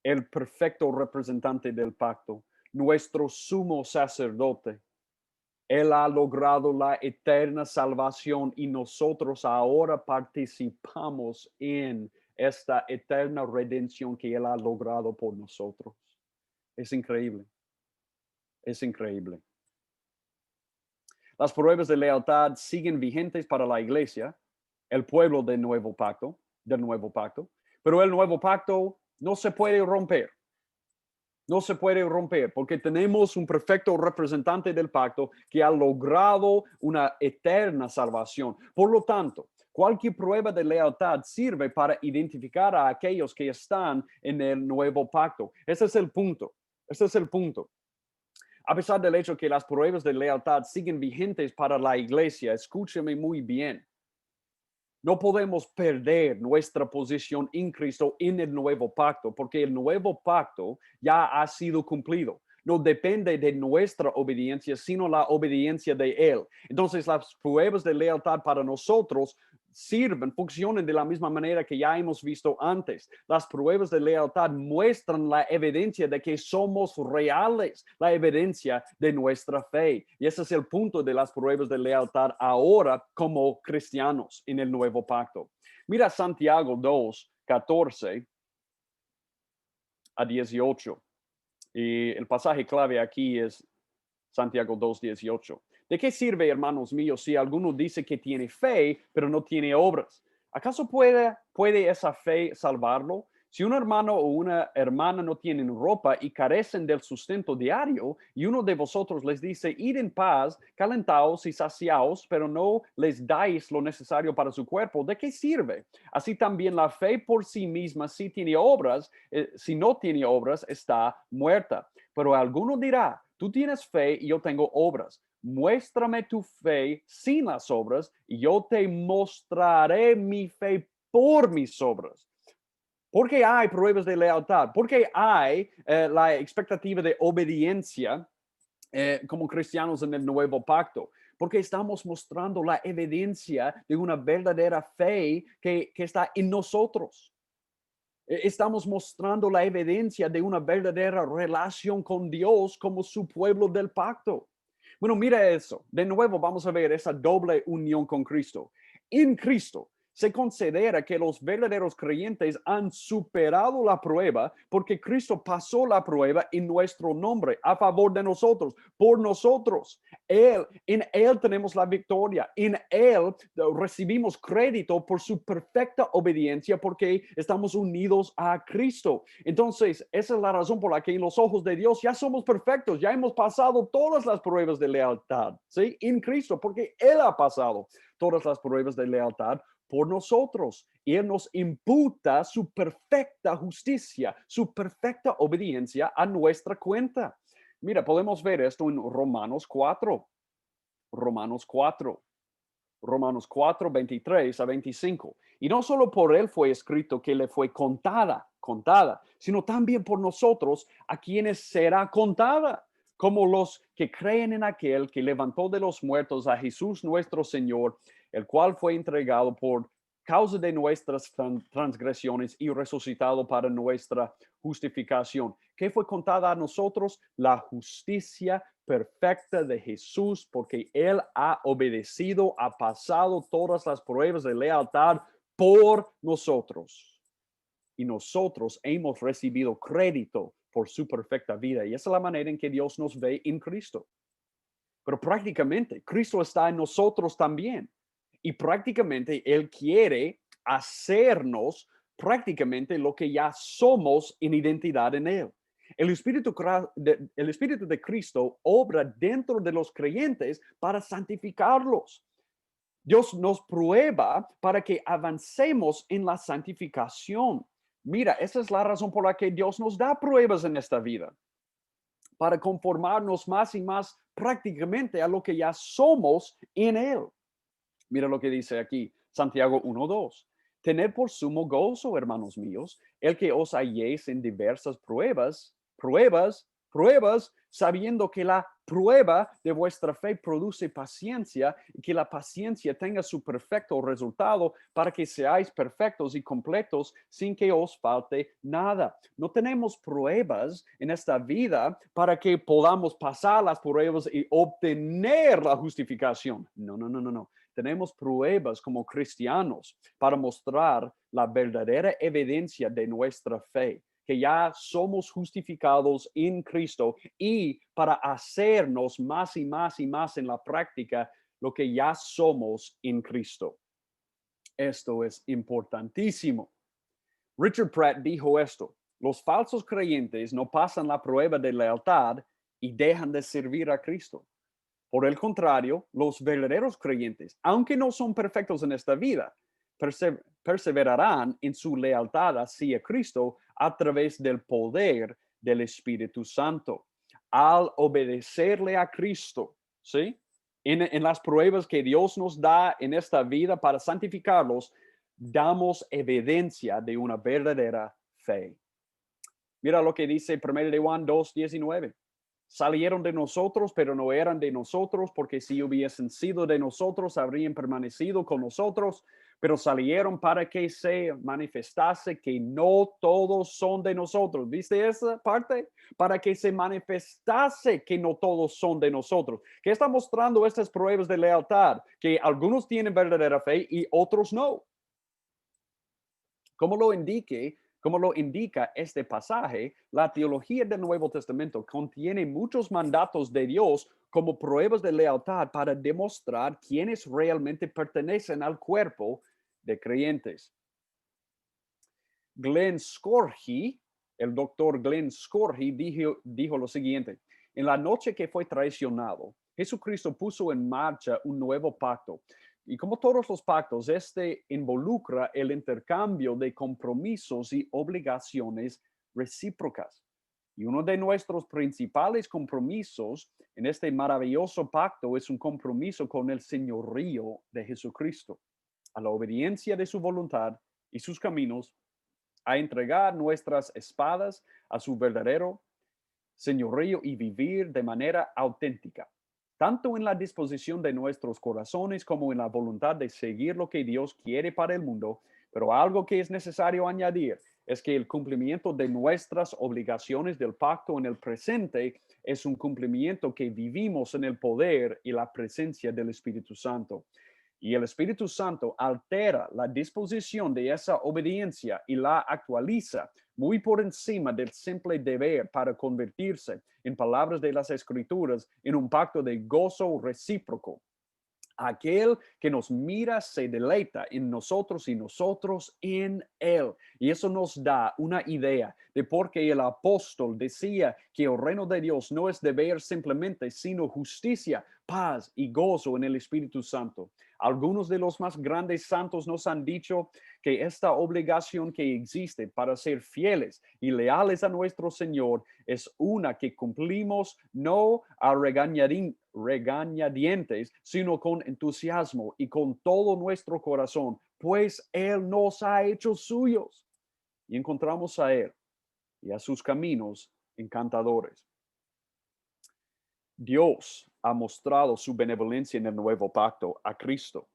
el perfecto representante del pacto, nuestro sumo sacerdote, Él ha logrado la eterna salvación y nosotros ahora participamos en esta eterna redención que Él ha logrado por nosotros. Es increíble. Es increíble. Las pruebas de lealtad siguen vigentes para la iglesia, el pueblo del nuevo pacto, pero el nuevo pacto no se puede romper. No se puede romper porque tenemos un perfecto representante del pacto que ha logrado una eterna salvación. Por lo tanto, cualquier prueba de lealtad sirve para identificar a aquellos que están en el nuevo pacto. Ese es el punto. Ese es el punto. A pesar del hecho que las pruebas de lealtad siguen vigentes para la iglesia, escúcheme muy bien. No podemos perder nuestra posición en Cristo en el nuevo pacto, porque el nuevo pacto ya ha sido cumplido. No depende de nuestra obediencia, sino la obediencia de Él. Entonces, las pruebas de lealtad para nosotros funcionan de la misma manera que ya hemos visto antes. Las pruebas de lealtad muestran la evidencia de que somos reales, la evidencia de nuestra fe. Y ese es el punto de las pruebas de lealtad ahora como cristianos en el nuevo pacto. Mira Santiago 2, 14 a 18. Y el pasaje clave aquí es Santiago 2, 18. ¿De qué sirve, hermanos míos, si alguno dice que tiene fe, pero no tiene obras? ¿Acaso puede esa fe salvarlo? Si un hermano o una hermana no tienen ropa y carecen del sustento diario, y uno de vosotros les dice, id en paz, calentaos y saciaos, pero no les dais lo necesario para su cuerpo, ¿de qué sirve? Así también la fe por sí misma, si tiene obras, si no tiene obras, está muerta. Pero alguno dirá, tú tienes fe y yo tengo obras. Muéstrame tu fe sin las obras y yo te mostraré mi fe por mis obras. Porque hay pruebas de lealtad, porque hay la expectativa de obediencia como cristianos en el nuevo pacto, porque estamos mostrando la evidencia de una verdadera fe que está en nosotros. Estamos mostrando la evidencia de una verdadera relación con Dios como su pueblo del pacto. Bueno, mira eso. De nuevo vamos a ver esa doble unión con Cristo. En Cristo se considera que los verdaderos creyentes han superado la prueba porque Cristo pasó la prueba en nuestro nombre, a favor de nosotros, por nosotros. En Él tenemos la victoria. En Él recibimos crédito por su perfecta obediencia porque estamos unidos a Cristo. Entonces, esa es la razón por la que en los ojos de Dios ya somos perfectos, ya hemos pasado todas las pruebas de lealtad, ¿sí? En Cristo, porque Él ha pasado todas las pruebas de lealtad por nosotros. Y Él nos imputa su perfecta justicia, su perfecta obediencia a nuestra cuenta. Mira, podemos ver esto en Romanos 4. Romanos 4. Romanos 4, 23 a 25. Y no solo por él fue escrito que le fue contada, sino también por nosotros a quienes será contada, como los que creen en aquel que levantó de los muertos a Jesús nuestro Señor, el cual fue entregado por causa de nuestras transgresiones y resucitado para nuestra justificación. ¿Qué fue contada a nosotros? La justicia perfecta de Jesús, porque Él ha obedecido, ha pasado todas las pruebas de lealtad por nosotros. Y nosotros hemos recibido crédito por su perfecta vida. Y esa es la manera en que Dios nos ve en Cristo. Pero prácticamente, Cristo está en nosotros también. Y prácticamente Él quiere hacernos prácticamente lo que ya somos en identidad en Él. El Espíritu de Cristo obra dentro de los creyentes para santificarlos. Dios nos prueba para que avancemos en la santificación. Mira, esa es la razón por la que Dios nos da pruebas en esta vida, para conformarnos más y más prácticamente a lo que ya somos en Él. Mira lo que dice aquí, Santiago 1:2. Tened por sumo gozo, hermanos míos, el que os halléis en diversas pruebas, sabiendo que la prueba de vuestra fe produce paciencia y que la paciencia tenga su perfecto resultado para que seáis perfectos y completos sin que os falte nada. No tenemos pruebas en esta vida para que podamos pasar las pruebas y obtener la justificación. No, no, no, no, no. Tenemos pruebas como cristianos para mostrar la verdadera evidencia de nuestra fe, que ya somos justificados en Cristo, y para hacernos más y más y más en la práctica lo que ya somos en Cristo. Esto es importantísimo. Richard Pratt dijo esto: los falsos creyentes no pasan la prueba de lealtad y dejan de servir a Cristo. Por el contrario, los verdaderos creyentes, aunque no son perfectos en esta vida, perseverarán en su lealtad hacia Cristo a través del poder del Espíritu Santo. Al obedecerle a Cristo, ¿sí? En las pruebas que Dios nos da en esta vida para santificarlos, damos evidencia de una verdadera fe. Mira lo que dice 1 de Juan 2:19. Salieron de nosotros, pero no eran de nosotros, porque si hubiesen sido de nosotros, habrían permanecido con nosotros, pero salieron para que se manifestase que no todos son de nosotros. ¿Viste esa parte? Para que se manifestase que no todos son de nosotros. ¿Qué está mostrando estas pruebas de lealtad? Que algunos tienen verdadera fe y otros no. Como lo indica este pasaje, la teología del Nuevo Testamento contiene muchos mandatos de Dios como pruebas de lealtad para demostrar quiénes realmente pertenecen al cuerpo de creyentes. Glenn Scorgi, el doctor Glenn Scorgi, dijo lo siguiente: en la noche que fue traicionado, Jesucristo puso en marcha un nuevo pacto. Y como todos los pactos, este involucra el intercambio de compromisos y obligaciones recíprocas. Y uno de nuestros principales compromisos en este maravilloso pacto es un compromiso con el señorío de Jesucristo, a la obediencia de su voluntad y sus caminos, a entregar nuestras espadas a su verdadero señorío y vivir de manera auténtica, tanto en la disposición de nuestros corazones como en la voluntad de seguir lo que Dios quiere para el mundo. Pero algo que es necesario añadir es que el cumplimiento de nuestras obligaciones del pacto en el presente es un cumplimiento que vivimos en el poder y la presencia del Espíritu Santo. Y el Espíritu Santo altera la disposición de esa obediencia y la actualiza muy por encima del simple deber, para convertirse, en palabras de las Escrituras, en un pacto de gozo recíproco. Aquel que nos mira se deleita en nosotros y nosotros en él. Y eso nos da una idea de por qué el apóstol decía que el reino de Dios no es deber simplemente, sino justicia, paz y gozo en el Espíritu Santo. Algunos de los más grandes santos nos han dicho que esta obligación que existe para ser fieles y leales a nuestro Señor es una que cumplimos no a regañadientes, sino con entusiasmo y con todo nuestro corazón, pues Él nos ha hecho suyos y encontramos a Él y a sus caminos encantadores. Dios ha mostrado su benevolencia en el nuevo pacto a Cristo,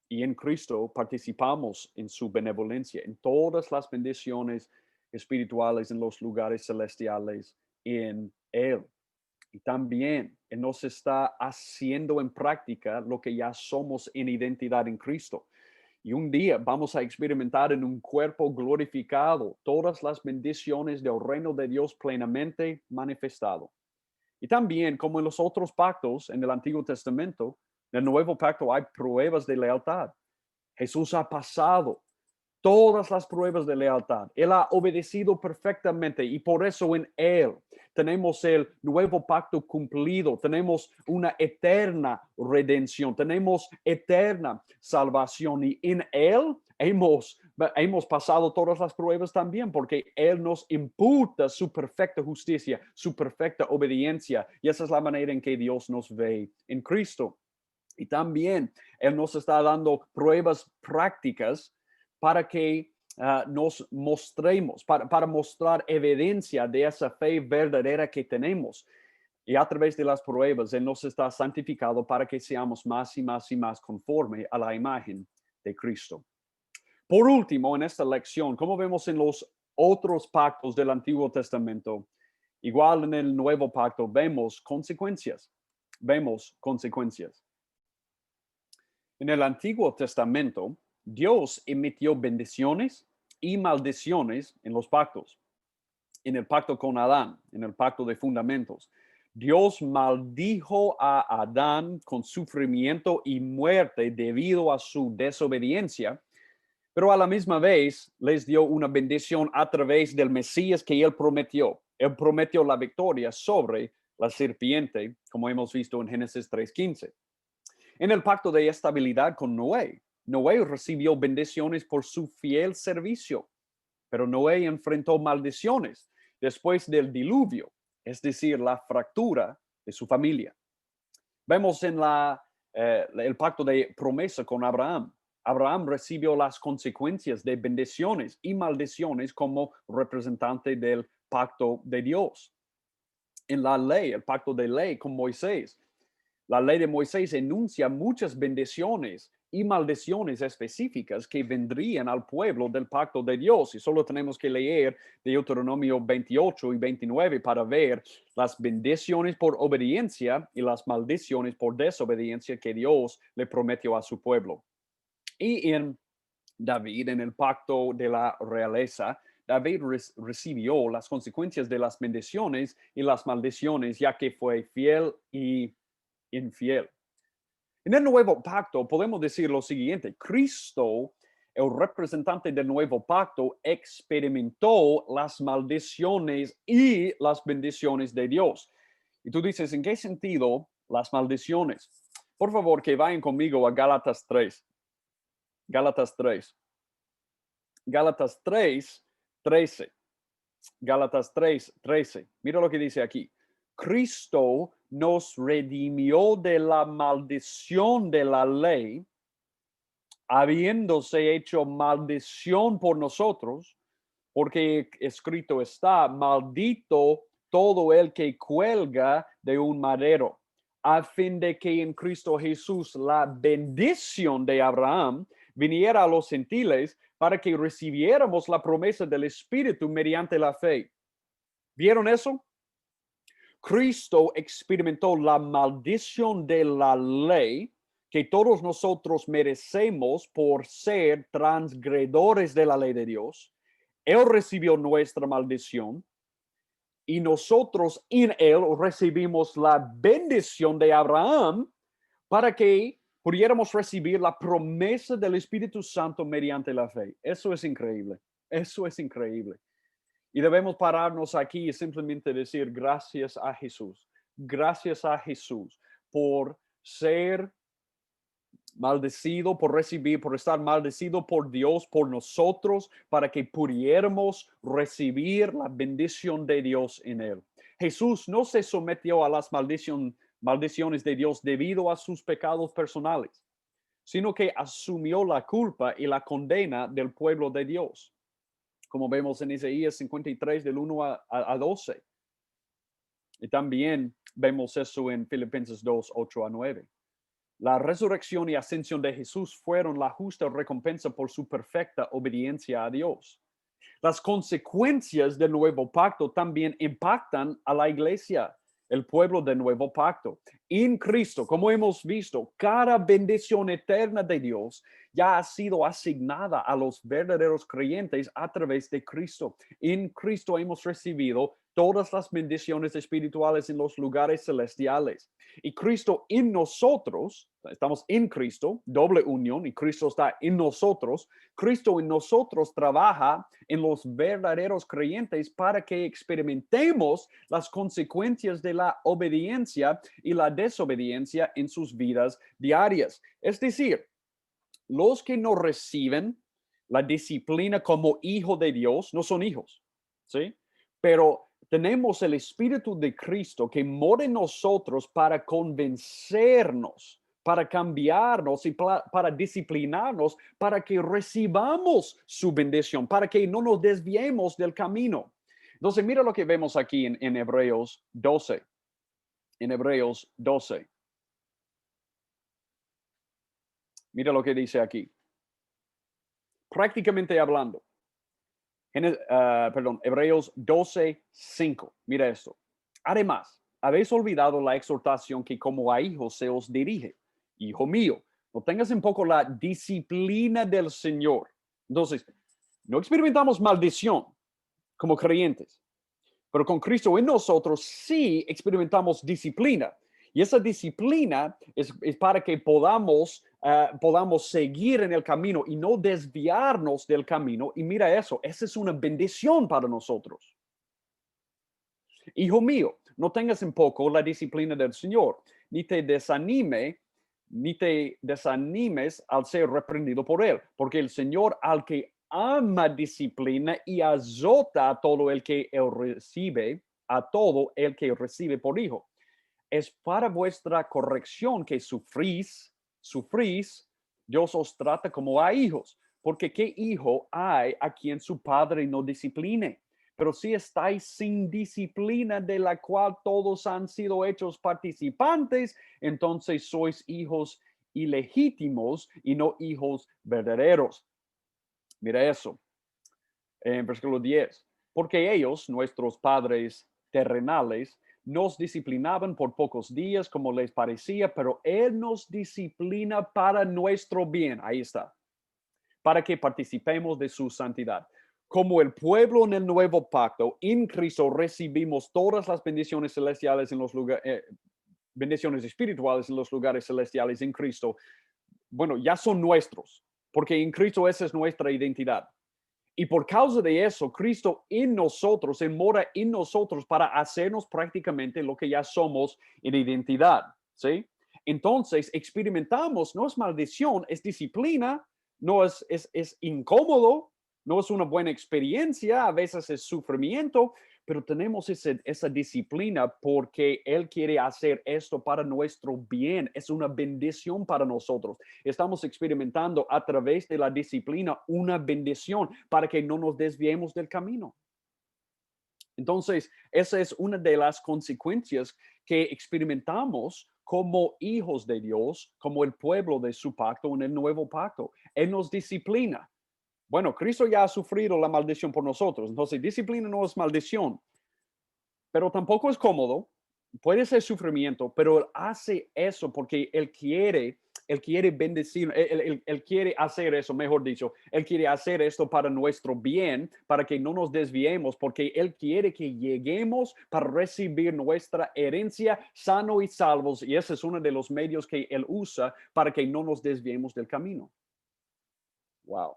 y en Cristo participamos en su benevolencia, en todas las bendiciones espirituales en los lugares celestiales en Él. Y también Él nos está haciendo en práctica lo que ya somos en identidad en Cristo. Y un día vamos a experimentar en un cuerpo glorificado todas las bendiciones del reino de Dios plenamente manifestado. Y también, como en los otros pactos en el Antiguo Testamento, en el Nuevo Pacto hay pruebas de lealtad. Jesús ha pasado todas las pruebas de lealtad. Él ha obedecido perfectamente y por eso en Él tenemos el nuevo pacto cumplido, tenemos una eterna redención, tenemos eterna salvación y en Él hemos pasado todas las pruebas también porque Él nos imputa su perfecta justicia, su perfecta obediencia y esa es la manera en que Dios nos ve en Cristo. Y también Él nos está dando pruebas prácticas para que nos mostremos, para mostrar evidencia de esa fe verdadera que tenemos. Y a través de las pruebas, Él nos está santificado para que seamos más y más y más conforme a la imagen de Cristo. Por último, en esta lección, como vemos en los otros pactos del Antiguo Testamento, igual en el Nuevo Pacto, vemos consecuencias. Vemos consecuencias. En el Antiguo Testamento, Dios emitió bendiciones y maldiciones en los pactos. En el pacto con Adán, en el pacto de fundamentos, Dios maldijo a Adán con sufrimiento y muerte debido a su desobediencia, pero a la misma vez les dio una bendición a través del Mesías que él prometió. Él prometió la victoria sobre la serpiente, como hemos visto en Génesis 3:15. En el pacto de estabilidad con Noé, Noé recibió bendiciones por su fiel servicio, pero Noé enfrentó maldiciones después del diluvio, es decir, la fractura de su familia. Vemos en el pacto de promesa con Abraham. Abraham recibió las consecuencias de bendiciones y maldiciones como representante del pacto de Dios. En la ley, el pacto de ley con Moisés, la ley de Moisés enuncia muchas bendiciones y maldiciones específicas que vendrían al pueblo del pacto de Dios. Y solo tenemos que leer Deuteronomio 28 y 29 para ver las bendiciones por obediencia y las maldiciones por desobediencia que Dios le prometió a su pueblo. Y en David, en el pacto de la realeza, David recibió las consecuencias de las bendiciones y las maldiciones, ya que fue fiel y infiel. En el nuevo pacto podemos decir lo siguiente: Cristo, el representante del nuevo pacto, experimentó las maldiciones y las bendiciones de Dios. Y tú dices, ¿en qué sentido las maldiciones? Por favor, que vayan conmigo a Gálatas 3. Gálatas 3. Gálatas 3, 13. Gálatas 3, 13. Mira lo que dice aquí. Cristo nos redimió de la maldición de la ley, habiéndose hecho maldición por nosotros, porque escrito está, maldito todo el que cuelga de un madero, a fin de que en Cristo Jesús la bendición de Abraham viniera a los gentiles para que recibiéramos la promesa del Espíritu mediante la fe. ¿Vieron eso? Cristo experimentó la maldición de la ley que todos nosotros merecemos por ser transgredores de la ley de Dios. Él recibió nuestra maldición y nosotros en Él recibimos la bendición de Abraham para que pudiéramos recibir la promesa del Espíritu Santo mediante la fe. Eso es increíble. Eso es increíble. Y debemos pararnos aquí y simplemente decir gracias a Jesús. Gracias a Jesús por ser maldecido por recibir, por estar maldecido por Dios, por nosotros, para que pudiéramos recibir la bendición de Dios en él. Jesús no se sometió a las maldiciones de Dios debido a sus pecados personales, sino que asumió la culpa y la condena del pueblo de Dios, como vemos en Isaías 53 del 1 a 12. Y también vemos eso en Filipenses 2, 8 a 9. La resurrección y ascensión de Jesús fueron la justa recompensa por su perfecta obediencia a Dios. Las consecuencias del nuevo pacto también impactan a la iglesia, el pueblo del nuevo pacto. En Cristo, como hemos visto, cada bendición eterna de Dios ya ha sido asignada a los verdaderos creyentes a través de Cristo. En Cristo hemos recibido todas las bendiciones espirituales en los lugares celestiales. Y Cristo en nosotros, estamos en Cristo, doble unión, y Cristo está en nosotros. Cristo en nosotros trabaja en los verdaderos creyentes para que experimentemos las consecuencias de la obediencia y la desobediencia en sus vidas diarias. Es decir, los que no reciben la disciplina como hijo de Dios no son hijos, ¿sí? Pero tenemos el Espíritu de Cristo que mora en nosotros para convencernos, para cambiarnos y para disciplinarnos, para que recibamos su bendición, para que no nos desviemos del camino. Entonces, mira lo que vemos aquí en Hebreos 12. En Hebreos 12. Mira lo que dice aquí. Prácticamente hablando. Hebreos 12:5. Mira esto. Además, habéis olvidado la exhortación que como a hijos se os dirige. Hijo mío, no tengas en poco la disciplina del Señor. Entonces, no experimentamos maldición como creyentes, pero con Cristo en nosotros sí experimentamos disciplina. Y esa disciplina es para que podamos seguir en el camino y no desviarnos del camino. Y mira eso, esa es una bendición para nosotros. Hijo mío, no tengas en poco la disciplina del Señor, ni te desanimes al ser reprendido por él, porque el Señor al que ama disciplina y azota a todo el que él recibe, a todo el que recibe por hijo. Es para vuestra corrección que sufrís, Dios os trata como a hijos, porque ¿qué hijo hay a quien su padre no discipline? Pero si estáis sin disciplina de la cual todos han sido hechos participantes, entonces sois hijos ilegítimos y no hijos verdaderos. Mira eso, en versículo 10. Porque ellos, nuestros padres terrenales, nos disciplinaban por pocos días como les parecía, pero Él nos disciplina para nuestro bien. Ahí está. Para que participemos de su santidad. Como el pueblo en el nuevo pacto, en Cristo recibimos todas las bendiciones celestiales en los lugares, bendiciones espirituales en los lugares celestiales en Cristo. Bueno, ya son nuestros, porque en Cristo esa es nuestra identidad. Y por causa de eso, Cristo en nosotros, Él mora en nosotros para hacernos prácticamente lo que ya somos en identidad, ¿sí? Entonces, experimentamos, no es maldición, es disciplina, no es incómodo, no es una buena experiencia, a veces es sufrimiento, pero tenemos esa disciplina porque Él quiere hacer esto para nuestro bien, es una bendición para nosotros. Estamos experimentando a través de la disciplina una bendición para que no nos desviemos del camino. Entonces, esa es una de las consecuencias que experimentamos como hijos de Dios, como el pueblo de su pacto en el nuevo pacto. Él nos disciplina. Bueno, Cristo ya ha sufrido la maldición por nosotros, entonces disciplina no es maldición, pero tampoco es cómodo, puede ser sufrimiento, pero Él hace eso porque Él quiere bendecir, él quiere hacer eso, mejor dicho, Él quiere hacer esto para nuestro bien, para que no nos desviemos, porque Él quiere que lleguemos para recibir nuestra herencia sano y salvos, y ese es uno de los medios que Él usa para que no nos desviemos del camino. Wow.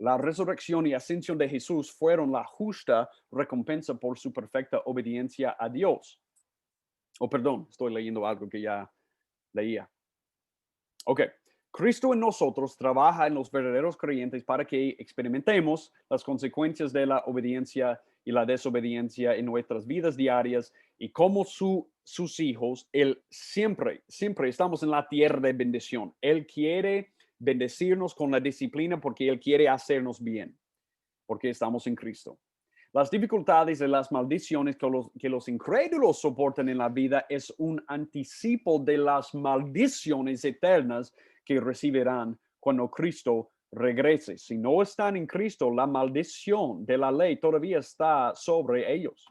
La resurrección y ascensión de Jesús fueron la justa recompensa por su perfecta obediencia a Dios. Oh, perdón, estoy leyendo algo que ya leía. Ok, Cristo en nosotros trabaja en los verdaderos creyentes para que experimentemos las consecuencias de la obediencia y la desobediencia en nuestras vidas diarias y como sus hijos, Él siempre estamos en la tierra de bendición. Él quiere bendecirnos con la disciplina porque Él quiere hacernos bien, porque estamos en Cristo. Las dificultades y las maldiciones que los incrédulos soportan en la vida es un anticipo de las maldiciones eternas que recibirán cuando Cristo regrese. Si no están en Cristo, la maldición de la ley todavía está sobre ellos.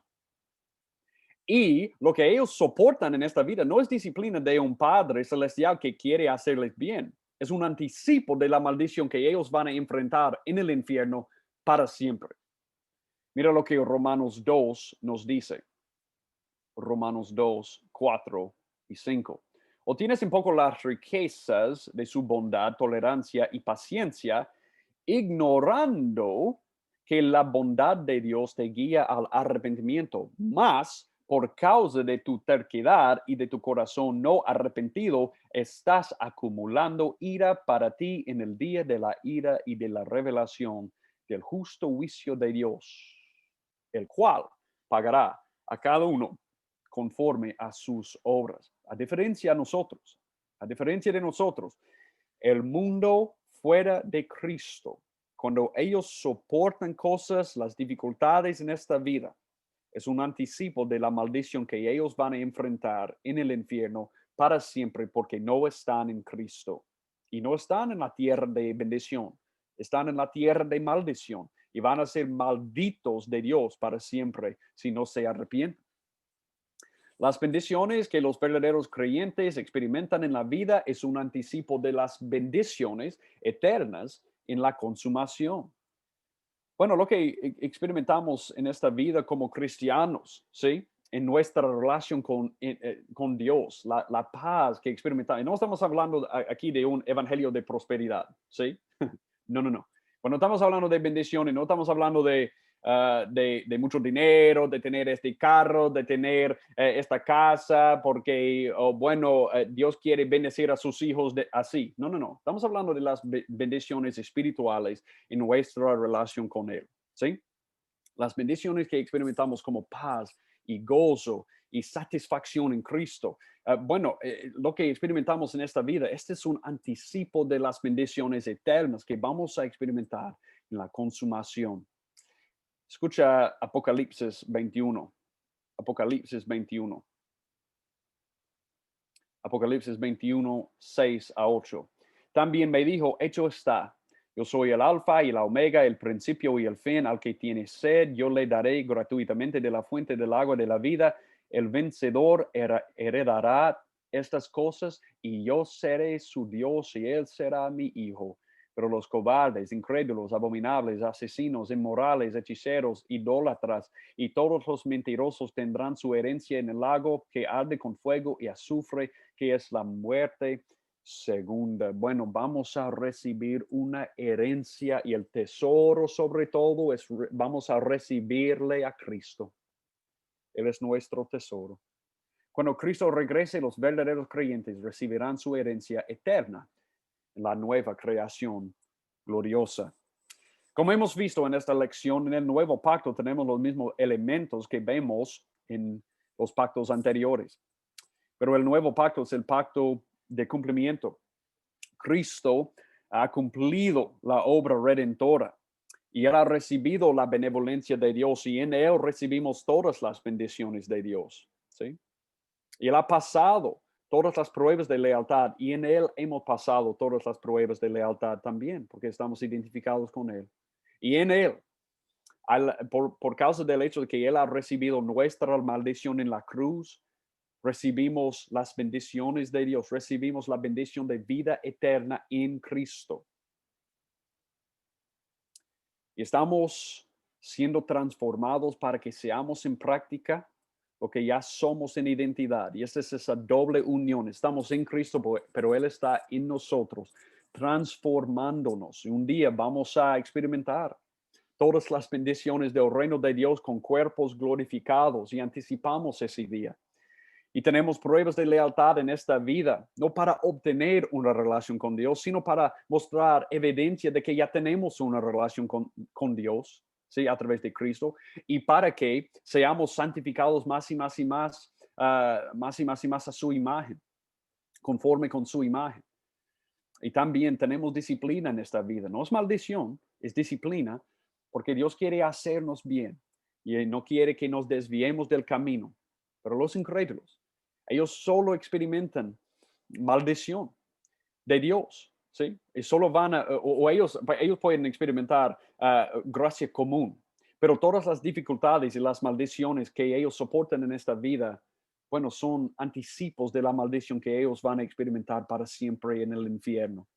Y lo que ellos soportan en esta vida no es disciplina de un Padre celestial que quiere hacerles bien. Es un anticipo de la maldición que ellos van a enfrentar en el infierno para siempre. Mira lo que Romanos 2 nos dice. Romanos 2, 4 y 5. O tienes un poco las riquezas de su bondad, tolerancia y paciencia, ignorando que la bondad de Dios te guía al arrepentimiento, mas por causa de tu terquedad y de tu corazón no arrepentido, estás acumulando ira para ti en el día de la ira y de la revelación del justo juicio de Dios, el cual pagará a cada uno conforme a sus obras. A diferencia de nosotros, el mundo fuera de Cristo, cuando ellos soportan cosas, las dificultades en esta vida, es un anticipo de la maldición que ellos van a enfrentar en el infierno para siempre porque no están en Cristo y no están en la tierra de bendición, están en la tierra de maldición y van a ser malditos de Dios para siempre si no se arrepienten. Las bendiciones que los verdaderos creyentes experimentan en la vida es un anticipo de las bendiciones eternas en la consumación. Bueno, lo que experimentamos en esta vida como cristianos, ¿sí? En nuestra relación con Dios, la paz que experimentamos. No estamos hablando aquí de un evangelio de prosperidad, ¿sí? No, no, no. Cuando estamos hablando de bendiciones, no estamos hablando de mucho dinero, de tener este carro, de tener esta casa, porque, bueno, Dios quiere bendecir a sus hijos así. No, no, no. Estamos hablando de las bendiciones espirituales en nuestra relación con Él, ¿sí? Las bendiciones que experimentamos como paz y gozo y satisfacción en Cristo. Bueno, lo que experimentamos en esta vida, este es un anticipo de las bendiciones eternas que vamos a experimentar en la consumación. Escucha Apocalipsis 21. Apocalipsis 21. Apocalipsis 21, 6 a 8. También me dijo, hecho está. Yo soy el alfa y la omega, el principio y el fin. Al que tiene sed, yo le daré gratuitamente de la fuente del agua de la vida. El vencedor heredará estas cosas y yo seré su Dios y él será mi hijo. Pero los cobardes, incrédulos, abominables, asesinos, inmorales, hechiceros, idólatras y todos los mentirosos tendrán su herencia en el lago que arde con fuego y azufre, que es la muerte segunda. Bueno, vamos a recibir una herencia y el tesoro sobre todo vamos a recibirle a Cristo. Él es nuestro tesoro. Cuando Cristo regrese, los verdaderos creyentes recibirán su herencia eterna en la nueva creación gloriosa. Como hemos visto en esta lección, en el nuevo pacto tenemos los mismos elementos que vemos en los pactos anteriores. Pero el nuevo pacto es el pacto de cumplimiento. Cristo ha cumplido la obra redentora y él ha recibido la benevolencia de Dios y en él recibimos todas las bendiciones de Dios, ¿sí? Y él ha pasado todas las pruebas de lealtad y en él hemos pasado todas las pruebas de lealtad también, porque estamos identificados con él. Y en él, por causa del hecho de que él ha recibido nuestra maldición en la cruz, recibimos las bendiciones de Dios, recibimos la bendición de vida eterna en Cristo. Y estamos siendo transformados para que seamos en práctica lo que ya somos en identidad. Y esa es esa doble unión. Estamos en Cristo, pero Él está en nosotros, transformándonos. Y un día vamos a experimentar todas las bendiciones del reino de Dios con cuerpos glorificados y anticipamos ese día. Y tenemos pruebas de lealtad en esta vida, no para obtener una relación con Dios, sino para mostrar evidencia de que ya tenemos una relación con Dios, ¿sí? A través de Cristo, y para que seamos santificados más y más y más, más y más y más a su imagen, conforme con su imagen. Y también tenemos disciplina en esta vida. No es maldición, es disciplina, porque Dios quiere hacernos bien y no quiere que nos desviemos del camino. Pero los incrédulos, ellos solo experimentan maldición de Dios, ¿sí? Y solo van a, o ellos pueden experimentar gracia común, pero todas las dificultades y las maldiciones que ellos soportan en esta vida, bueno, son anticipos de la maldición que ellos van a experimentar para siempre en el infierno.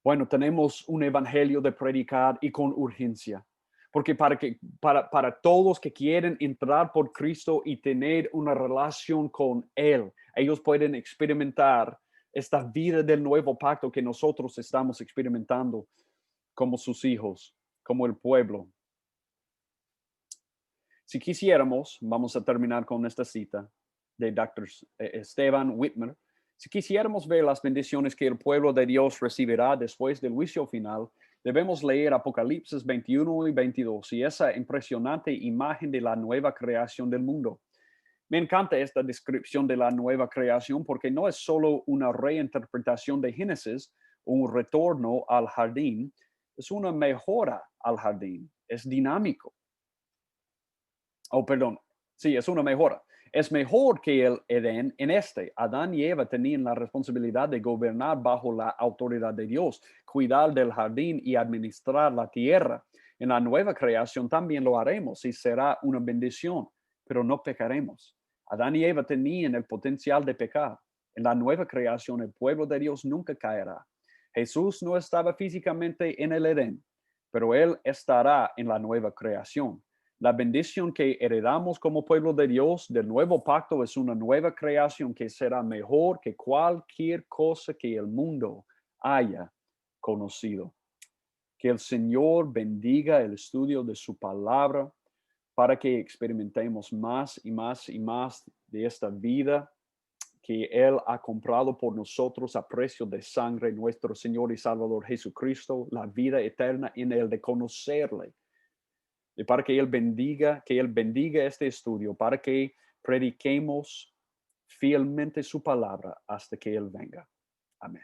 Bueno, tenemos un evangelio de predicar y con urgencia, porque para todos que quieren entrar por Cristo y tener una relación con Él, ellos pueden experimentar esta vida del nuevo pacto que nosotros estamos experimentando como sus hijos, como el pueblo. Si quisiéramos, vamos a terminar con esta cita de Dr. Esteban Whitmer. Si quisiéramos ver las bendiciones que el pueblo de Dios recibirá después del juicio final, debemos leer Apocalipsis 21 y 22 y esa impresionante imagen de la nueva creación del mundo. Me encanta esta descripción de la nueva creación porque no es solo una reinterpretación de Génesis, un retorno al jardín, es una mejora al jardín, es dinámico. Oh, perdón. Sí, es una mejora. Es mejor que el Edén en este. Adán y Eva tenían la responsabilidad de gobernar bajo la autoridad de Dios, cuidar del jardín y administrar la tierra. En la nueva creación también lo haremos y será una bendición, pero no pecaremos. Adán y Eva tenían el potencial de pecar. En la nueva creación el pueblo de Dios nunca caerá. Jesús no estaba físicamente en el Edén, pero Él estará en la nueva creación. La bendición que heredamos como pueblo de Dios del nuevo pacto es una nueva creación que será mejor que cualquier cosa que el mundo haya conocido. Que el Señor bendiga el estudio de su palabra para que experimentemos más y más y más de esta vida que Él ha comprado por nosotros a precio de sangre, nuestro Señor y Salvador Jesucristo, la vida eterna en Él, de conocerle. Y para que Él bendiga este estudio, para que prediquemos fielmente su palabra hasta que Él venga. Amén.